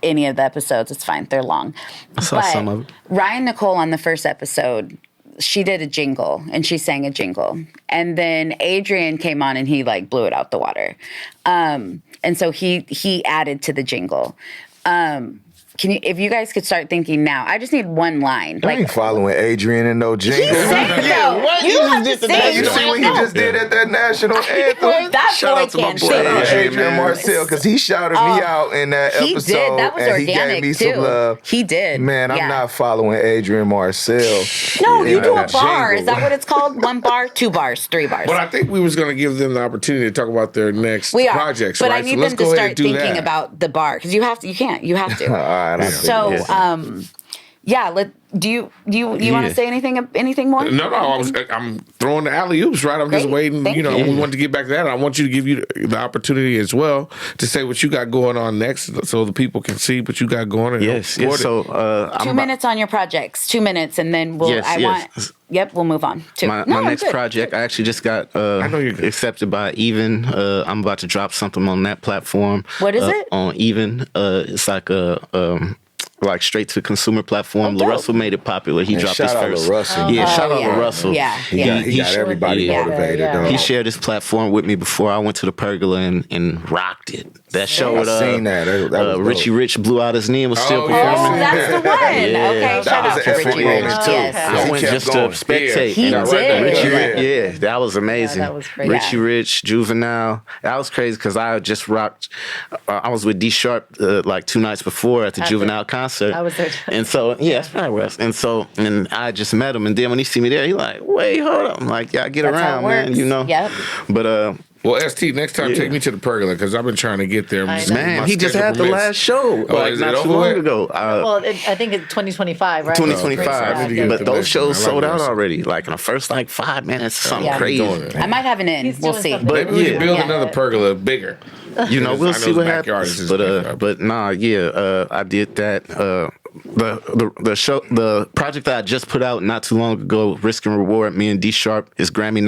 Speaker 2: any of the episodes. It's fine. They're long.
Speaker 6: I saw some of it.
Speaker 2: Ryan Nicole on the first episode, she did a jingle and she sang a jingle. And then Adrian came on and he like blew it out the water. And so he added to the jingle. If you guys could start thinking now, I just need one line.
Speaker 5: I ain't following Adrian in no jingle.
Speaker 2: What? You have to sing.
Speaker 5: You see what he just did at that national anthem?
Speaker 2: Shout out to my boy
Speaker 5: Adrian Marcel, because he shouted me out in that episode.
Speaker 2: He did. That was organic,
Speaker 5: he gave me some love.
Speaker 2: He did.
Speaker 5: Man, I'm not following Adrian Marcel.
Speaker 2: No, you do a bar. Is that what it's called? 1 bar, 2 bars, 3 bars.
Speaker 3: But I think we was going to give them the opportunity to talk about their next projects.
Speaker 2: But
Speaker 3: right?
Speaker 2: I need them to start thinking about the bar because you have to. You can't. You have to.
Speaker 5: All right.
Speaker 2: So, do you want to say anything more?
Speaker 3: No. I'm throwing the alley oops, right? I'm just waiting.
Speaker 2: Thank
Speaker 3: you know,
Speaker 2: you.
Speaker 3: we want to get back to that. I want you to give you the opportunity as well to say what you got going on next, so the people can see what you got going on.
Speaker 6: Yes. So
Speaker 2: 2 minutes on your projects. 2 minutes, and then we'll. Yep, we'll move on.
Speaker 6: My next project, I actually just got accepted by Even. I'm about to drop something on that platform.
Speaker 2: What is it?
Speaker 6: On Even. It's like a like straight to consumer platform. LaRussell made it popular. He dropped his first.
Speaker 5: LaRussell.
Speaker 6: Shout out LaRussell.
Speaker 5: He got everybody motivated.
Speaker 6: He shared his platform with me before I went to the Pergola and rocked it. That show with
Speaker 5: seen that. That was
Speaker 6: Richie Rich blew out his knee and was still performing.
Speaker 2: Oh, that's the one. Okay, shout out to Richie Rich.
Speaker 6: I went just to spectate.
Speaker 2: He did.
Speaker 6: Richie Rich, that was amazing.
Speaker 4: That was great.
Speaker 6: Richie Rich, Juvenile. That was crazy because I just rocked. I was with D Sharp like 2 nights before at the Juvenile concert.
Speaker 4: I was there.
Speaker 6: And so, that's probably where and I just met him. And then when he see me there, he like, wait, hold up. I'm like, yeah, get around, man, you know.
Speaker 2: Yep.
Speaker 6: But,
Speaker 3: well, ST, next time take me to the Pergola because I've been trying to get there.
Speaker 6: Man, he just had the last show like not too long ago.
Speaker 4: I think it's 2025, right?
Speaker 6: 2025. But those shows sold out already. Like in the first 5 minutes, something crazy.
Speaker 2: I might have an in. We'll see.
Speaker 3: But maybe we can build another Pergola bigger.
Speaker 6: You know, we'll see what happens. But I did that. The project that I just put out not too long ago, Risk and Reward, me and D Sharp is Grammy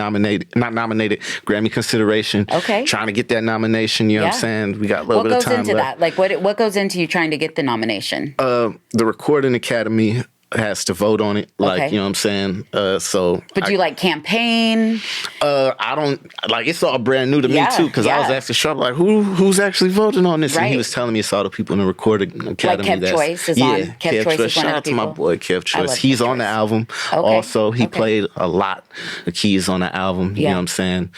Speaker 6: consideration.
Speaker 2: Okay.
Speaker 6: Trying to get that nomination, you know what I'm saying? We got a little bit of time left.
Speaker 2: What goes into that? Like what goes into you trying to get the nomination?
Speaker 6: The Recording Academy has to vote on it. Like, you know what I'm saying?
Speaker 2: But do you like campaign?
Speaker 6: I don't like. It's all brand new to me too. Because I was asking Sharp like, who's actually voting on this?
Speaker 2: Right.
Speaker 6: And he was telling me it's all the people in the Recording Academy.
Speaker 2: Like Kev Choice is on. Kev Choice is
Speaker 6: Shout
Speaker 2: one
Speaker 6: out
Speaker 2: of the
Speaker 6: to my
Speaker 2: people.
Speaker 6: boy Kev Choice. He's on the album. Also, he played a lot of keys on the album. You know what I'm saying?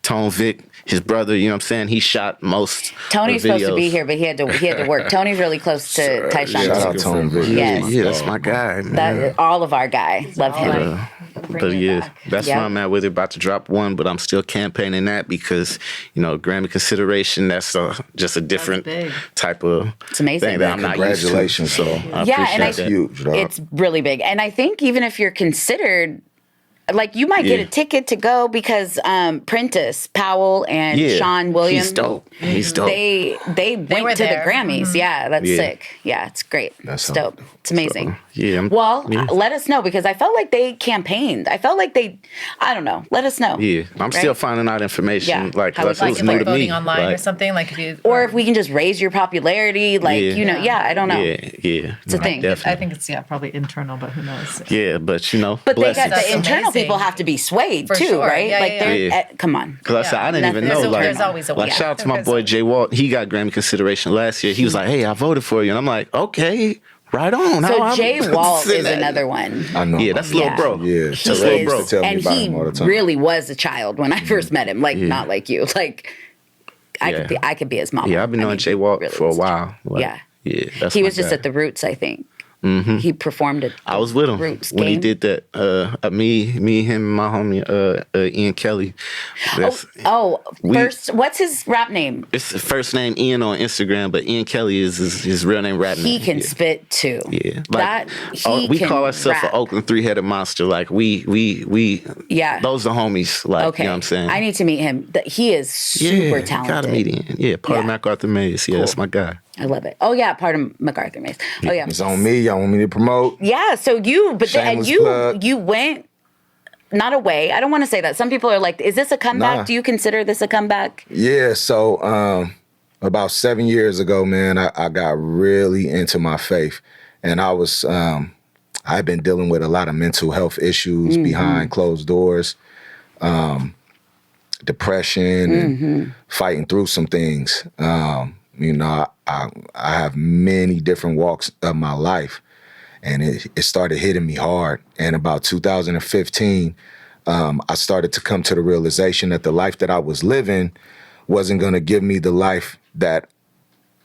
Speaker 6: Tone Vic, his brother. You know what I'm saying? He shot most.
Speaker 2: Tony's supposed to be here, but he had to work. Tony's really close to Tyshawn.
Speaker 5: Shout out Tone Vic.
Speaker 2: Yes.
Speaker 6: Yeah, that's my guy. Man.
Speaker 2: All of our guy. Love him.
Speaker 6: But that's where I'm at with it. About to drop one, but I'm still campaigning that because, you know, Grammy consideration, that's just a different type of thing that I'm not used to.
Speaker 5: Congratulations.
Speaker 6: So I appreciate
Speaker 5: that's
Speaker 6: that.
Speaker 5: huge. Dog.
Speaker 2: It's really big. And I think even if you're considered, like you might get a ticket to go because Prentice Powell and Sean Williams.
Speaker 6: He's dope.
Speaker 2: They went
Speaker 4: were
Speaker 2: to the
Speaker 4: there.
Speaker 2: Grammys.
Speaker 4: Mm-hmm.
Speaker 2: Yeah, that's sick. Yeah, it's great.
Speaker 5: That's
Speaker 2: dope. It's amazing.
Speaker 6: So,
Speaker 2: let us know because I felt like they campaigned. I felt like I don't know. Let us know.
Speaker 6: Yeah, I'm still finding out information.
Speaker 2: Yeah.
Speaker 6: Like,
Speaker 2: How
Speaker 6: it was
Speaker 2: like
Speaker 6: new to me.
Speaker 4: voting online
Speaker 6: like,
Speaker 4: or something. Like
Speaker 2: or if we can just raise your popularity, I don't know.
Speaker 6: Yeah.
Speaker 2: It's a thing.
Speaker 6: Definitely.
Speaker 4: I think it's probably internal, but who knows?
Speaker 6: Yeah, but you know,
Speaker 2: But they got
Speaker 4: That's
Speaker 2: the internal
Speaker 4: amazing.
Speaker 2: people have to be swayed
Speaker 4: For
Speaker 2: too,
Speaker 4: sure.
Speaker 2: right?
Speaker 4: Yeah,
Speaker 2: like
Speaker 4: yeah,
Speaker 2: they're come on.
Speaker 6: Because I said I didn't even know.
Speaker 4: There's always a way.
Speaker 6: Shout out to my boy Jay Walt. He got Grammy consideration last year. He was like, "Hey, I voted for you," and I'm like, "Okay, right on."
Speaker 2: So Jay Walt is another one.
Speaker 5: I know.
Speaker 6: Yeah, that's little bro.
Speaker 5: Yeah,
Speaker 2: He
Speaker 5: so
Speaker 2: is,
Speaker 5: bro. Tell me
Speaker 2: and
Speaker 5: about
Speaker 2: he
Speaker 5: him all the time.
Speaker 2: really was a child when I first met him. Like not like you. Like I could be his mom.
Speaker 6: Yeah, I've been knowing Jay Walt for a while. Like,
Speaker 2: Yeah.
Speaker 6: Yeah, that's
Speaker 2: He
Speaker 6: my
Speaker 2: was just
Speaker 6: guy.
Speaker 2: at the Roots, I think. He performed it.
Speaker 6: I was with him when he did that. Me, him, and my homie Ian Kelly.
Speaker 2: First, what's his rap name?
Speaker 6: It's his first name Ian on Instagram, but Ian Kelly is his real name, rap name.
Speaker 2: He can spit too.
Speaker 6: Yeah,
Speaker 2: We
Speaker 6: call ourselves an Oakland three-headed monster. Like we those are homies. Like
Speaker 2: okay.
Speaker 6: You know what I'm saying?
Speaker 2: I need to meet him. He is super talented.
Speaker 6: Gotta meet him. Yeah, part of MacArthur Maze. Yeah, that's my guy.
Speaker 2: I love it. Oh yeah, part of MacArthur Maze. Oh yeah,
Speaker 5: it's on me. Y'all want me to promote?
Speaker 2: Yeah. So you went not away. I don't want to say that. Some people are like, "Is this a comeback?
Speaker 5: Nah.
Speaker 2: Do you consider this a comeback?"
Speaker 5: Yeah. So about 7 years ago, man, I got really into my faith, and I was I've been dealing with a lot of mental health issues behind closed doors, depression, and fighting through some things. You know, I have many different walks of my life, and it started hitting me hard. And about 2015, I started to come to the realization that the life that I was living wasn't going to give me the life that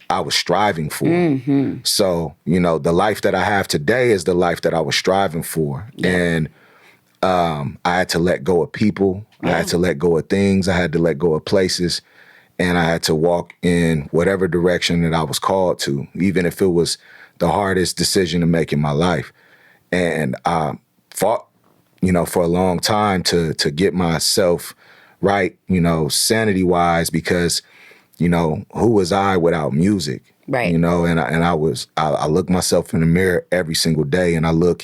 Speaker 5: I was striving for. So, you know, the life that I have today is the life that I was striving for. Yeah. And I had to let go of people. Yeah. I had to let go of things. I had to let go of places. And I had to walk in whatever direction that I was called to, even if it was the hardest decision to make in my life. And I fought, you know, for a long time to get myself right, you know, sanity-wise, because, you know, who was I without music?
Speaker 2: Right.
Speaker 5: You know, and I look myself in the mirror every single day, and I look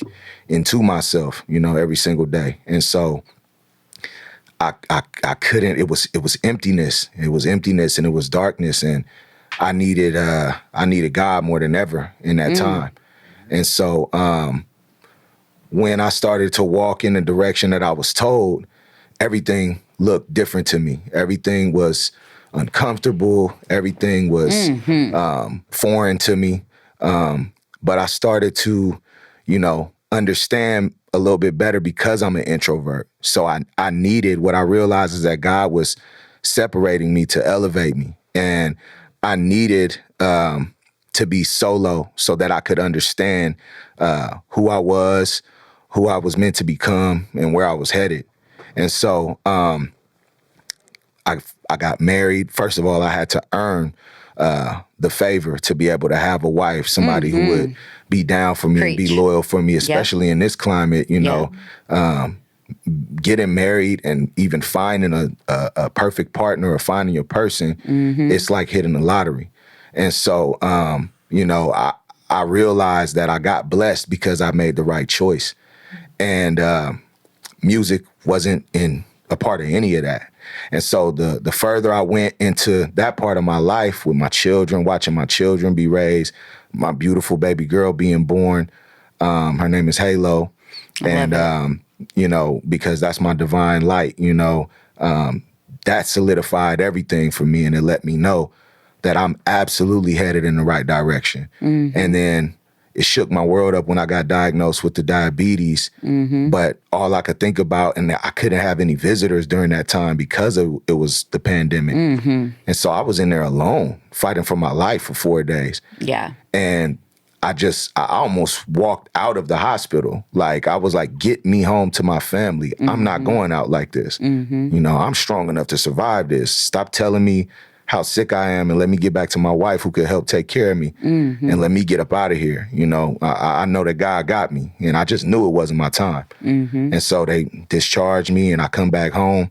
Speaker 5: into myself, you know, every single day. And so I couldn't, it was emptiness. It was emptiness and it was darkness. And I needed God more than ever in that time. And so when I started to walk in the direction that I was told, everything looked different to me. Everything was uncomfortable. Everything was foreign to me. But I started to, you know, understand a little bit better because I'm an introvert. So I needed, what I realized is that God was separating me to elevate me. And I needed to be solo so that I could understand who I was meant to become, and where I was headed. And so I got married. First of all, I had to earn the favor to be able to have a wife, somebody who would be down for me and be loyal for me, especially in this climate, you know. Getting married and even finding a perfect partner or finding your person, it's like hitting the lottery. And so, you know, I realized that I got blessed because I made the right choice. And music wasn't a part of any of that. And so the further I went into that part of my life with my children, watching my children be raised, my beautiful baby girl being born, her name is Halo. And, you know, because that's my divine light, you know, that solidified everything for me. And it let me know that I'm absolutely headed in the right direction. And then it shook my world up when I got diagnosed with the diabetes. But all I could think about, and I couldn't have any visitors during that time because it was the pandemic. And so I was in there alone, fighting for my life for 4 days. Yeah. And I almost walked out of the hospital. Like, I was like, get me home to my family. I'm not going out like this. You know, I'm strong enough to survive this. Stop telling me how sick I am and let me get back to my wife who could help take care of me and let me get up out of here. You know, I know that God got me, and I just knew it wasn't my time. And so they discharged me, and I come back home,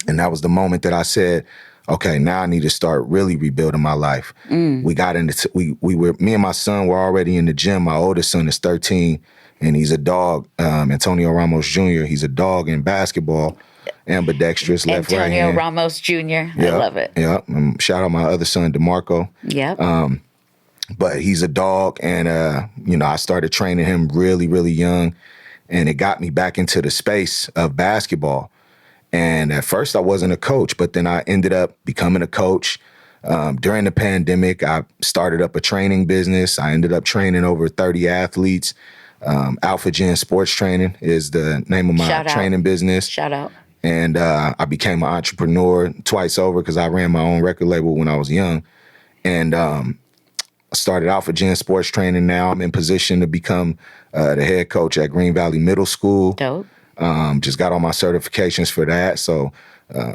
Speaker 5: and that was the moment that I said, okay, now I need to start really rebuilding my life. We got into, me and my son were already in the gym. My oldest son is 13, and he's a dog, Antonio Ramos Jr. He's a dog in basketball. Ambidextrous, left, right hand.
Speaker 2: Antonio Ramos Jr. I love it.
Speaker 5: Yeah. Shout out my other son, DeMarco.
Speaker 2: Yeah.
Speaker 5: But he's a dog, and you know, I started training him really, really young, and it got me back into the space of basketball. And at first, I wasn't a coach, but then I ended up becoming a coach. During the pandemic, I started up a training business. I ended up training over 30 athletes. Alpha Gen Sports Training is the name of my training business.
Speaker 2: Shout out.
Speaker 5: And I became an entrepreneur twice over because I ran my own record label when I was young. And started out for Gen Sports Training. Now I'm in position to become the head coach at Green Valley Middle School.
Speaker 2: Dope.
Speaker 5: Just got all my certifications for that. So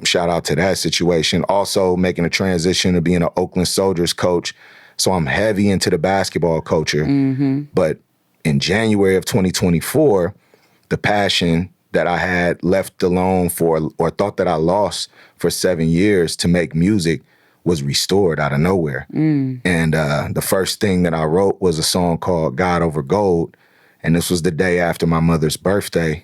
Speaker 5: shout out to that situation. Also making a transition to being an Oakland Soldiers coach. So I'm heavy into the basketball culture. But in January of 2024, the passion that I had left alone for, or thought that I lost for 7 years to make music, was restored out of nowhere. And the first thing that I wrote was a song called God Over Gold. And this was the day after my mother's birthday,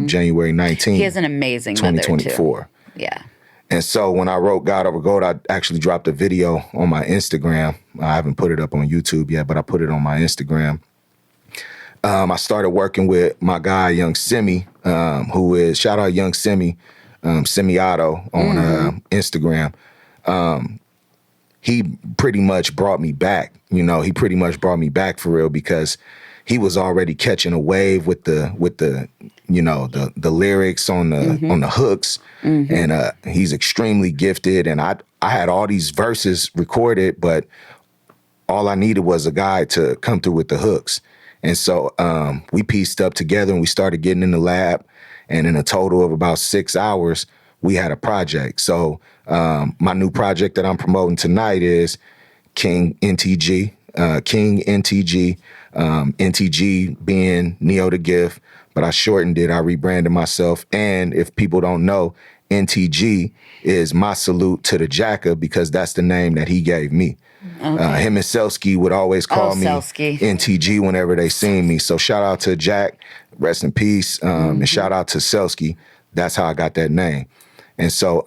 Speaker 5: January 19th.
Speaker 2: He has an amazing mother, too.
Speaker 5: 2024.
Speaker 2: Yeah.
Speaker 5: And so when I wrote God Over Gold, I actually dropped a video on my Instagram. I haven't put it up on YouTube yet, but I put it on my Instagram. I started working with my guy, Young Simi, who is, shout out Young Simi, Simiato on Instagram. He pretty much brought me back. You know, he pretty much brought me back for real, because he was already catching a wave with the you know, the lyrics on the hooks, and he's extremely gifted. And I had all these verses recorded, but all I needed was a guy to come through with the hooks. And so we pieced up together and we started getting in the lab. And in a total of about 6 hours, we had a project. So my new project that I'm promoting tonight is King NTG. King NTG. NTG being Neo the Gift, but I shortened it. I rebranded myself. And if people don't know, NTG is my salute to the Jacker, because that's the name that he gave me. Okay. Him and Selsky would always call me
Speaker 2: Selsky.
Speaker 5: NTG whenever they seen me. So shout out to Jack, rest in peace, and shout out to Selsky. That's how I got that name. And so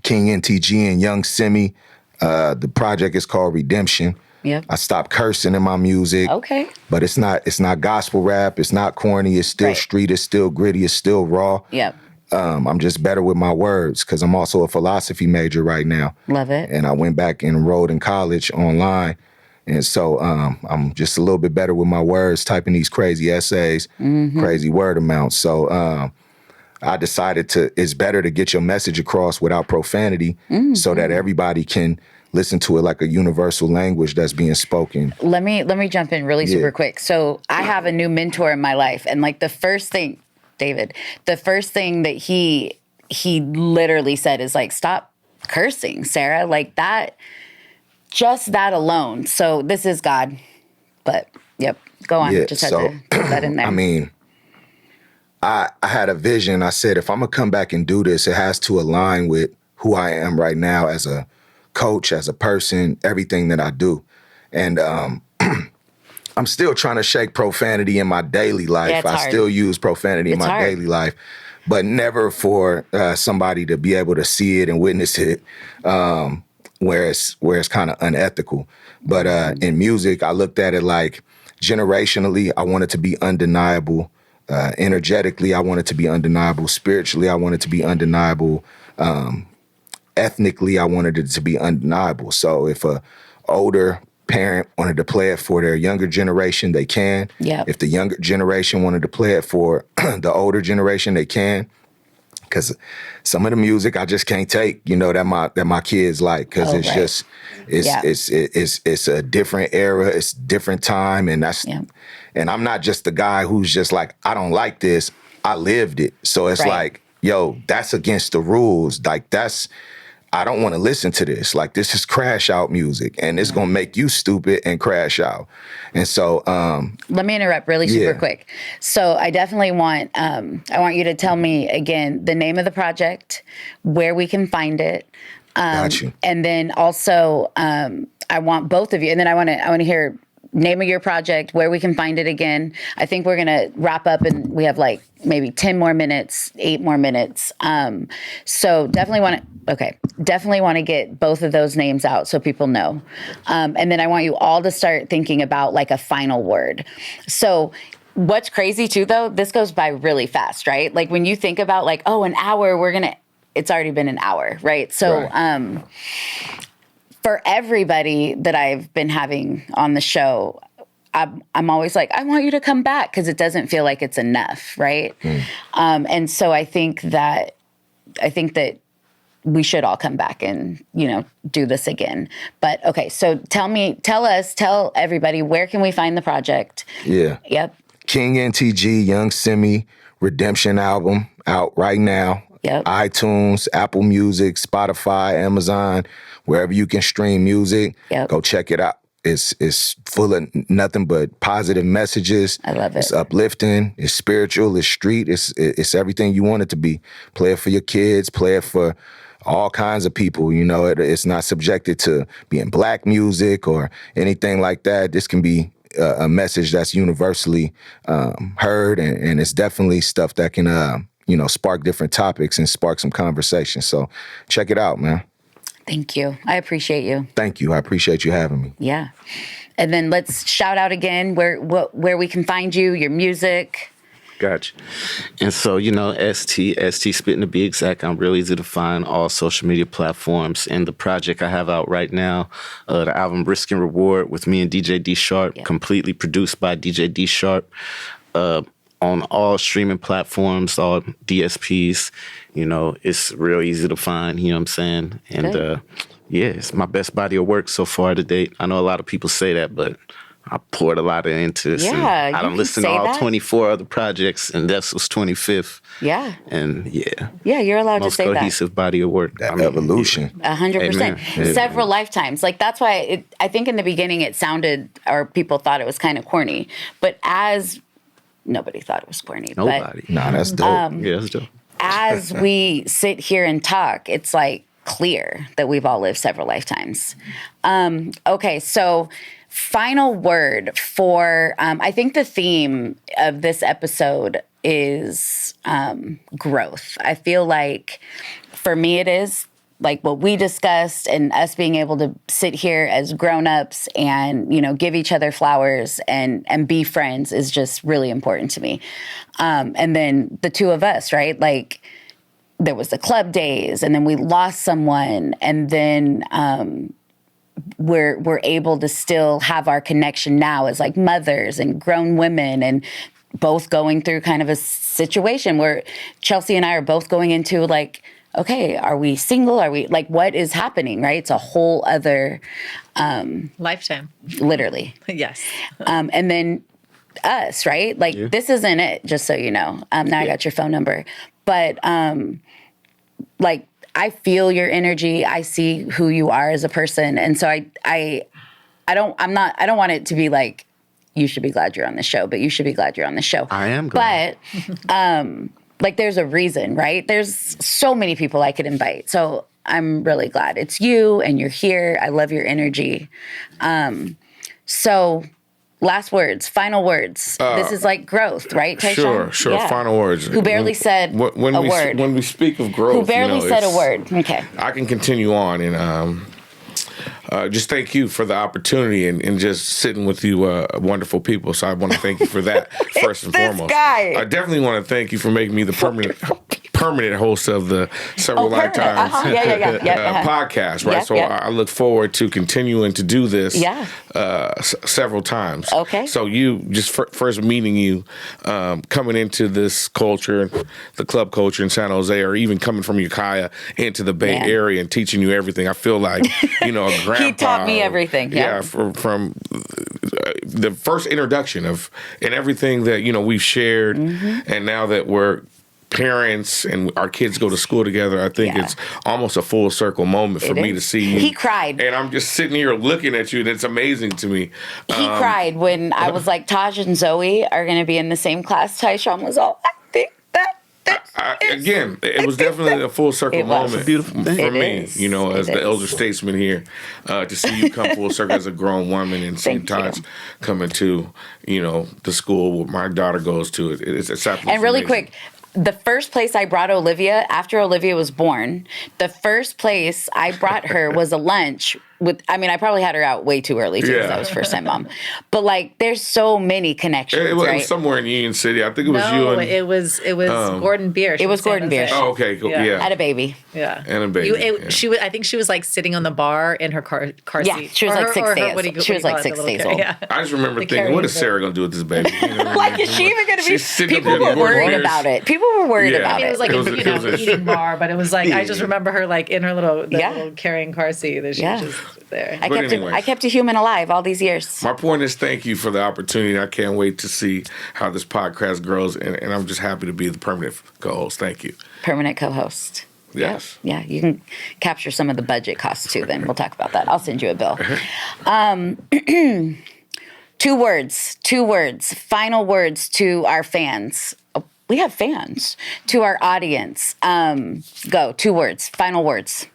Speaker 5: King NTG and Young Simi, the project is called Redemption.
Speaker 2: Yep.
Speaker 5: I stopped cursing in my music.
Speaker 2: Okay.
Speaker 5: But it's not gospel rap. It's not corny. It's still street. It's still gritty. It's still raw.
Speaker 2: Yep.
Speaker 5: I'm just better with my words, because I'm also a philosophy major right now.
Speaker 2: Love it.
Speaker 5: And I went back and enrolled in college online. And so I'm just a little bit better with my words, typing these crazy essays, crazy word amounts. So I decided it's better to get your message across without profanity, so that everybody can listen to it like a universal language that's being spoken.
Speaker 2: Let me jump in really super quick. So I have a new mentor in my life, and like the first thing that he literally said is like, stop cursing, Sarah. Like that, just that alone. So this is God. But yep, go on.
Speaker 5: Yeah,
Speaker 2: just had to put that in there.
Speaker 5: I mean, I had a vision. I said, if I'm gonna come back and do this, it has to align with who I am right now as a coach, as a person, everything that I do. And I'm still trying to shake profanity in my daily life.
Speaker 2: Yeah,
Speaker 5: I still use profanity in my daily life, but never for somebody to be able to see it and witness it, where it's kind of unethical. But in music, I looked at it like generationally, I want it to be undeniable. Energetically, I want it to be undeniable. Spiritually, I want it to be undeniable. Ethnically, I wanted it to be undeniable. So if a older parent wanted to play it for their younger generation, they can.
Speaker 2: Yep.
Speaker 5: If the younger generation wanted to play it for the older generation, they can. Because some of the music I just can't take, you know, that my kids like, because it's a different era, it's different time, and and I'm not just the guy who's just like, I don't like this, I lived it. So it's like, yo, that's against the rules. Like I don't want to listen to this. Like, this is crash out music, and it's going to make you stupid and crash out. And so,
Speaker 2: let me interrupt really super quick. So I definitely want, I want you to tell me again, the name of the project, where we can find it.
Speaker 5: Got you.
Speaker 2: And then also, I want both of you, and then I want to hear name of your project, where we can find it again. I think we're going to wrap up, and we have like maybe 10 more minutes, 8 more minutes. So definitely want to get both of those names out so people know. And then I want you all to start thinking about like a final word. So what's crazy too, though, this goes by really fast, right? Like when you think about like, oh, an hour, it's already been an hour, right? So, for everybody that I've been having on the show, I'm always like, I want you to come back, because it doesn't feel like it's enough, right? And so I think that we should all come back and, do this again. But okay, so tell everybody, where can we find the project?
Speaker 5: Yeah.
Speaker 2: Yep.
Speaker 5: King NTG, Young Simi, Redemption album out right now.
Speaker 2: Yep.
Speaker 5: iTunes, Apple Music, Spotify, Amazon, wherever you can stream music.
Speaker 2: Yep.
Speaker 5: Go check it out. It's full of nothing but positive messages.
Speaker 2: I love it.
Speaker 5: It's uplifting. It's spiritual. It's street. It's everything you want it to be. Play it for your kids. Play it for all kinds of people. It's not subjected to being black music or anything like that. This can be a message that's universally heard, and it's definitely stuff that can spark different topics and spark some conversation. So check it out, man.
Speaker 2: Thank you. I appreciate you.
Speaker 5: Thank you. I appreciate you having me.
Speaker 2: Yeah. And then let's shout out again where we can find you, your music.
Speaker 6: Gotcha. And so, ST Spittin to be exact. I'm real easy to find all social media platforms. And the project I have out right now, the album Risk and Reward with me and DJ D Sharp, completely produced by DJ D Sharp, on all streaming platforms, all DSPs. It's real easy to find, you know what I'm saying? And it's my best body of work so far to date. I know a lot of people say that, but I poured a lot into this.
Speaker 2: Yeah,
Speaker 6: and I don't listen to all 24 other projects, and this was 25th.
Speaker 2: Yeah.
Speaker 6: And
Speaker 2: yeah, you're allowed to say that.
Speaker 6: Most cohesive body of work.
Speaker 5: Evolution.
Speaker 2: 100%. Several lifetimes. Like, that's why I think in the beginning it sounded, or people thought it was kind of corny, but nobody thought it was corny.
Speaker 6: Nobody.
Speaker 5: Nah, that's dope.
Speaker 6: Yeah, that's dope.
Speaker 2: As we sit here and talk, it's like clear that we've all lived several lifetimes. Okay, so final word for, I think the theme of this episode is growth. I feel like for me it is like what we discussed, and us being able to sit here as grown-ups and, give each other flowers and be friends is just really important to me. And then the two of us, right? Like, there was the club days, and then we lost someone, and then we're able to still have our connection now as like mothers and grown women, and both going through kind of a situation where Chelsea and I are both going into like, okay, are we single? Are we like, what is happening, right? It's a whole other
Speaker 4: lifetime.
Speaker 2: Literally.
Speaker 4: Yes.
Speaker 2: And then us, right? Like, this isn't it, just so you know. Now I got your phone number. But like, I feel your energy. I see who you are as a person. And so I don't want it to be like, you should be glad you're on the show, but you should be glad you're on the show.
Speaker 6: I am glad.
Speaker 2: But like, there's a reason, right? There's so many people I could invite. So I'm really glad it's you and you're here. I love your energy. So last words, final words. This is like growth, right, Tyshawn?
Speaker 3: Sure.
Speaker 2: Yeah.
Speaker 3: Final words.
Speaker 2: Who barely said a word.
Speaker 3: When we speak of growth,
Speaker 2: Who barely said a word. Okay.
Speaker 3: I can continue on and just thank you for the opportunity and just sitting with you wonderful people. So I want to thank you for that first and foremost.
Speaker 2: Guy.
Speaker 3: I definitely want to thank you for making me the permanent host of the Several Lifetimes podcast, right? So I look forward to continuing to do this several times.
Speaker 2: Okay.
Speaker 3: So you, just first meeting you, coming into this culture, the club culture in San Jose, or even coming from Ukiah into the Bay Area and teaching you everything, I feel like, a grandpa.
Speaker 2: He taught me everything. Yeah,
Speaker 3: from the first introduction of and everything that, we've shared, and now that we're parents and our kids go to school together, I think it's almost a full circle moment for me to see you.
Speaker 2: He cried.
Speaker 3: And I'm just sitting here looking at you, and it's amazing to me.
Speaker 2: He cried when I was like, Taj and Zoe are going to be in the same class. Tyshawn was all, I think
Speaker 3: again, it was definitely a full circle moment
Speaker 6: beautiful thing.
Speaker 3: for me, as the elder statesman here, to see you come full circle as a grown woman and see Taj come into, the school where my daughter goes to. It's absolutely
Speaker 2: And really
Speaker 3: amazing.
Speaker 2: quick, the first place I brought Olivia, after Olivia was born, the first place I brought her was a lunch I probably had her out way too early too because I was first time mom. But like, there's so many connections.
Speaker 3: It was somewhere in Union City. I think it was you.
Speaker 4: No,
Speaker 3: And,
Speaker 4: it was Gordon Biersch.
Speaker 2: It was Gordon Biersch.
Speaker 3: Oh, okay, cool. Yeah.
Speaker 2: Had a baby.
Speaker 4: Yeah,
Speaker 3: and a baby.
Speaker 4: She was. I think she was like sitting on the bar in her car seat.
Speaker 2: Yeah, she was like 6 days. She was like 6 days old.
Speaker 4: Yeah.
Speaker 3: I just remember thinking, what is Sarah gonna do with this baby? You know,
Speaker 2: Like, is she even going to be?
Speaker 3: sitting
Speaker 2: People
Speaker 3: up there
Speaker 2: were
Speaker 3: in
Speaker 2: worried
Speaker 3: Gordon Biersch.
Speaker 2: about it. People were worried
Speaker 3: Yeah.
Speaker 2: about
Speaker 4: It
Speaker 2: it.
Speaker 4: was like
Speaker 3: It was
Speaker 4: a eating bar, but it was like I just remember her like in her little carrying car seat that she was just there.
Speaker 2: I kept a human alive all these years.
Speaker 3: My point is, thank you for the opportunity. I can't wait to see how this podcast grows, and I'm just happy to be the permanent co-host. Thank you.
Speaker 2: Permanent co-host.
Speaker 3: Yes.
Speaker 2: Yeah, you can capture some of the budget costs too. Then we'll talk about that. I'll send you a bill. Two words, final words to our fans. Oh, we have fans. To our audience. Go, 2 words, final words.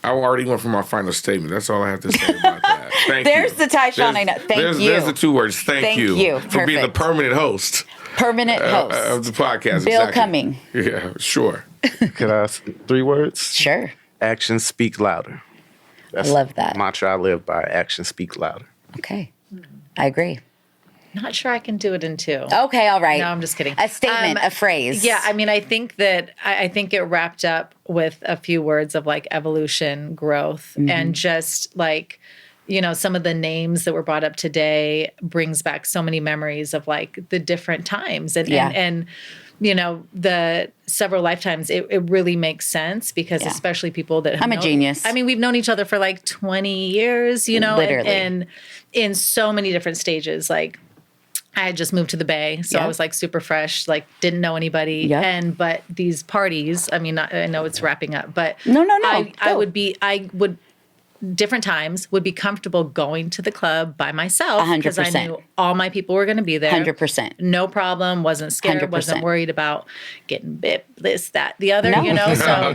Speaker 3: I already went for my final statement. That's all I have to say about that. Thank
Speaker 2: There's
Speaker 3: you.
Speaker 2: the Tyshawn I know. Thank you.
Speaker 3: There's the 2 words. Thank you for being the
Speaker 2: Perfect.
Speaker 3: permanent host
Speaker 2: Permanent host.
Speaker 3: of the podcast.
Speaker 2: Bill
Speaker 3: exactly.
Speaker 2: Cumming.
Speaker 3: Yeah, sure.
Speaker 6: Could I ask 3 words?
Speaker 2: Sure.
Speaker 6: Actions speak louder. That's
Speaker 2: Love that.
Speaker 6: the mantra I live by. Actions speak louder.
Speaker 2: Okay. I agree.
Speaker 4: Not sure I can do it in 2.
Speaker 2: Okay, all right.
Speaker 4: No, I'm just kidding.
Speaker 2: A statement, a phrase.
Speaker 4: Yeah, I mean, I think that I think it wrapped up with a few words of like evolution, growth, and just like, you know, some of the names that were brought up today brings back so many memories of like the different times and you know, the several lifetimes. It really makes sense because especially people that
Speaker 2: I'm a genius.
Speaker 4: I mean, we've known each other for like 20 years, you know,
Speaker 2: Literally.
Speaker 4: and in so many different stages, like. I had just moved to the Bay, so I was like super fresh, like didn't know anybody.
Speaker 2: Yep.
Speaker 4: But these parties, I mean, I know it's wrapping up, but
Speaker 2: No.
Speaker 4: I would different times would be comfortable going to the club by myself because I
Speaker 2: 100%.
Speaker 4: knew all my people were going to be there.
Speaker 2: 100%.
Speaker 4: No problem. Wasn't scared.
Speaker 2: 100%.
Speaker 4: Wasn't worried about getting bit, this, that, the other.
Speaker 2: No.
Speaker 4: You know. So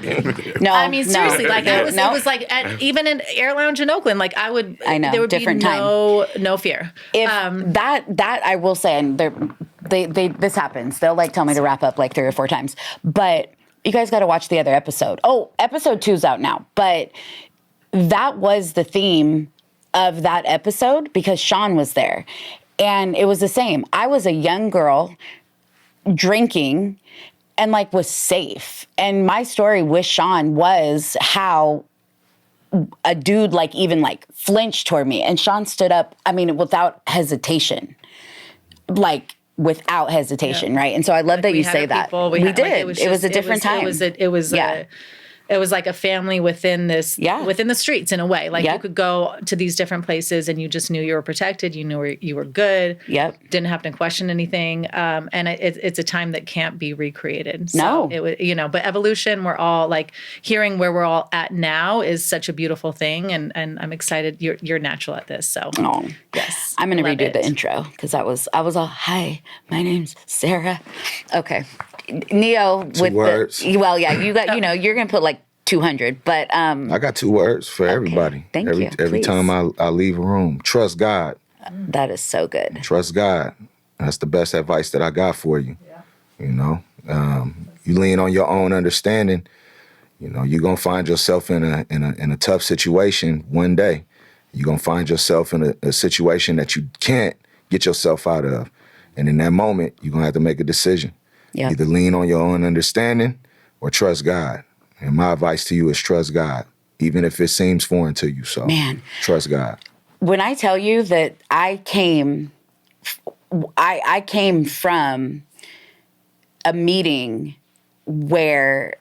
Speaker 2: No.
Speaker 4: I mean, seriously, like
Speaker 2: No.
Speaker 4: it was like even in Air Lounge in Oakland, like I know there would
Speaker 2: different
Speaker 4: be
Speaker 2: time.
Speaker 4: no fear.
Speaker 2: If that I will say, and they this happens. They'll like tell me to wrap up like 3 or 4 times, but you guys got to watch the other episode. Oh, episode 2's out now, but that was the theme of that episode because Sean was there, and it was the same. I was a young girl drinking and like was safe, and my story with Sean was how a dude like even like flinched toward me, and Sean stood up, I mean, without hesitation, right? And so I love that you say that.
Speaker 4: People,
Speaker 2: we
Speaker 4: had,
Speaker 2: did.
Speaker 4: Like,
Speaker 2: it was a different time.
Speaker 4: It was like a family within this, within the streets in a way. Like you could go to these different places and you just knew you were protected. You knew you were good.
Speaker 2: Yep.
Speaker 4: Didn't have to question anything. And it's a time that can't be recreated. So
Speaker 2: No.
Speaker 4: it was, you know, but evolution, we're all like hearing where we're all at now is such a beautiful thing. And I'm excited. You're natural at this. So yes,
Speaker 2: I'm going to
Speaker 4: love
Speaker 2: redo
Speaker 4: it.
Speaker 2: the intro because I was all, hi, my name's Sarah. Okay. Neo with
Speaker 5: words.
Speaker 2: you got, you know, you're going to put like 200, but
Speaker 5: I got 2 words for everybody.
Speaker 2: Thank
Speaker 5: every,
Speaker 2: you.
Speaker 5: Every
Speaker 2: Please.
Speaker 5: time I leave a room, trust God.
Speaker 2: that is so good.
Speaker 5: Trust God. That's the best advice that I got for you. Yeah. You know, you lean on your own understanding. You know, you're gonna find yourself in a tough situation one day. You're gonna find yourself in a situation that you can't get yourself out of, and in that moment, you're gonna have to make a decision.
Speaker 2: Yeah.
Speaker 5: Either lean on your own understanding or trust God. And my advice to you is trust God, even if it seems foreign to you. So,
Speaker 2: Man.
Speaker 5: trust God.
Speaker 2: When I tell you that I came from a meeting where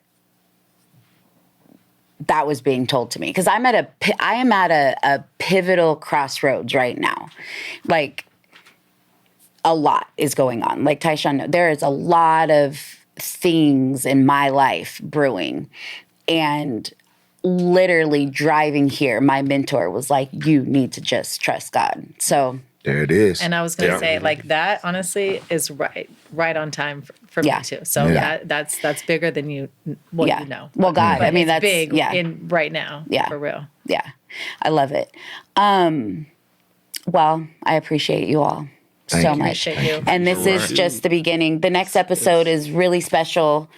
Speaker 2: that was being told to me, because I am at a pivotal crossroads right now. Like, a lot is going on. Like Tyshawn, there is a lot of things in my life brewing, and literally driving here, my mentor was like, you need to just trust God. So
Speaker 5: there it is.
Speaker 4: And I was going to say, like, that honestly is right on time for me too. So that's bigger than you know.
Speaker 2: Well, God,
Speaker 4: But
Speaker 2: I mean,
Speaker 4: it's
Speaker 2: that's
Speaker 4: big in right now.
Speaker 2: Yeah.
Speaker 4: For real.
Speaker 2: Yeah, I love it. Well, I appreciate you all
Speaker 5: Thank
Speaker 2: so
Speaker 5: you.
Speaker 2: much.
Speaker 4: Appreciate you.
Speaker 2: And this is just the beginning. The next episode is really special.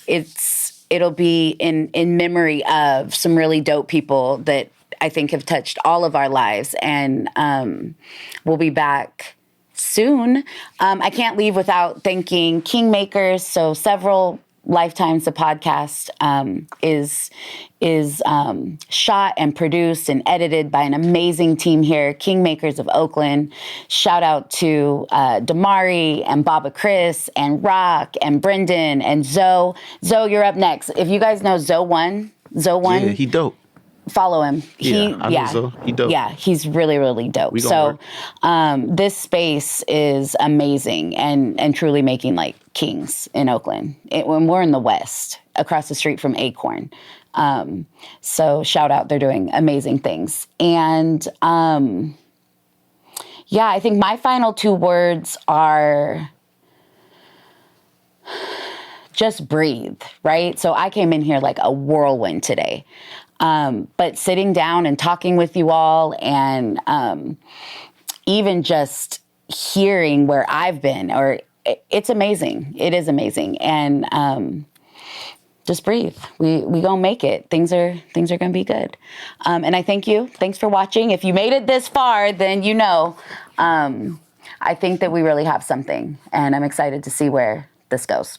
Speaker 2: It's it'll be in memory of some really dope people that I think have touched all of our lives. And we'll be back soon. I can't leave without thanking Kingmakers. So several lifetimes the podcast is shot and produced and edited by an amazing team here, Kingmakers of Oakland. Shout out to Damari and Baba Chris and Rock and Brendan and Zoe. Zoe, you're up next. If you guys know Zoe1,
Speaker 6: Yeah, he dope.
Speaker 2: follow him.
Speaker 6: I know Zoe. He dope.
Speaker 2: Yeah, he's really, really dope.
Speaker 6: We
Speaker 2: So
Speaker 6: gonna
Speaker 2: this space is amazing and truly making like kings in Oakland. When we're in the West, across the street from Acorn. So shout out, they're doing amazing things. And yeah, I think my final 2 words are just breathe, right? So I came in here like a whirlwind today. But sitting down and talking with you all and even just hearing where I've been, it's amazing. It is amazing. And just breathe. We gonna make it. Things are gonna be good. And I thank you. Thanks for watching. If you made it this far, then you know I think that we really have something. And I'm excited to see where this goes.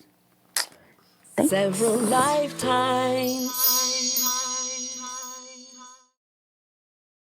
Speaker 2: Thanks.
Speaker 1: Several lifetimes.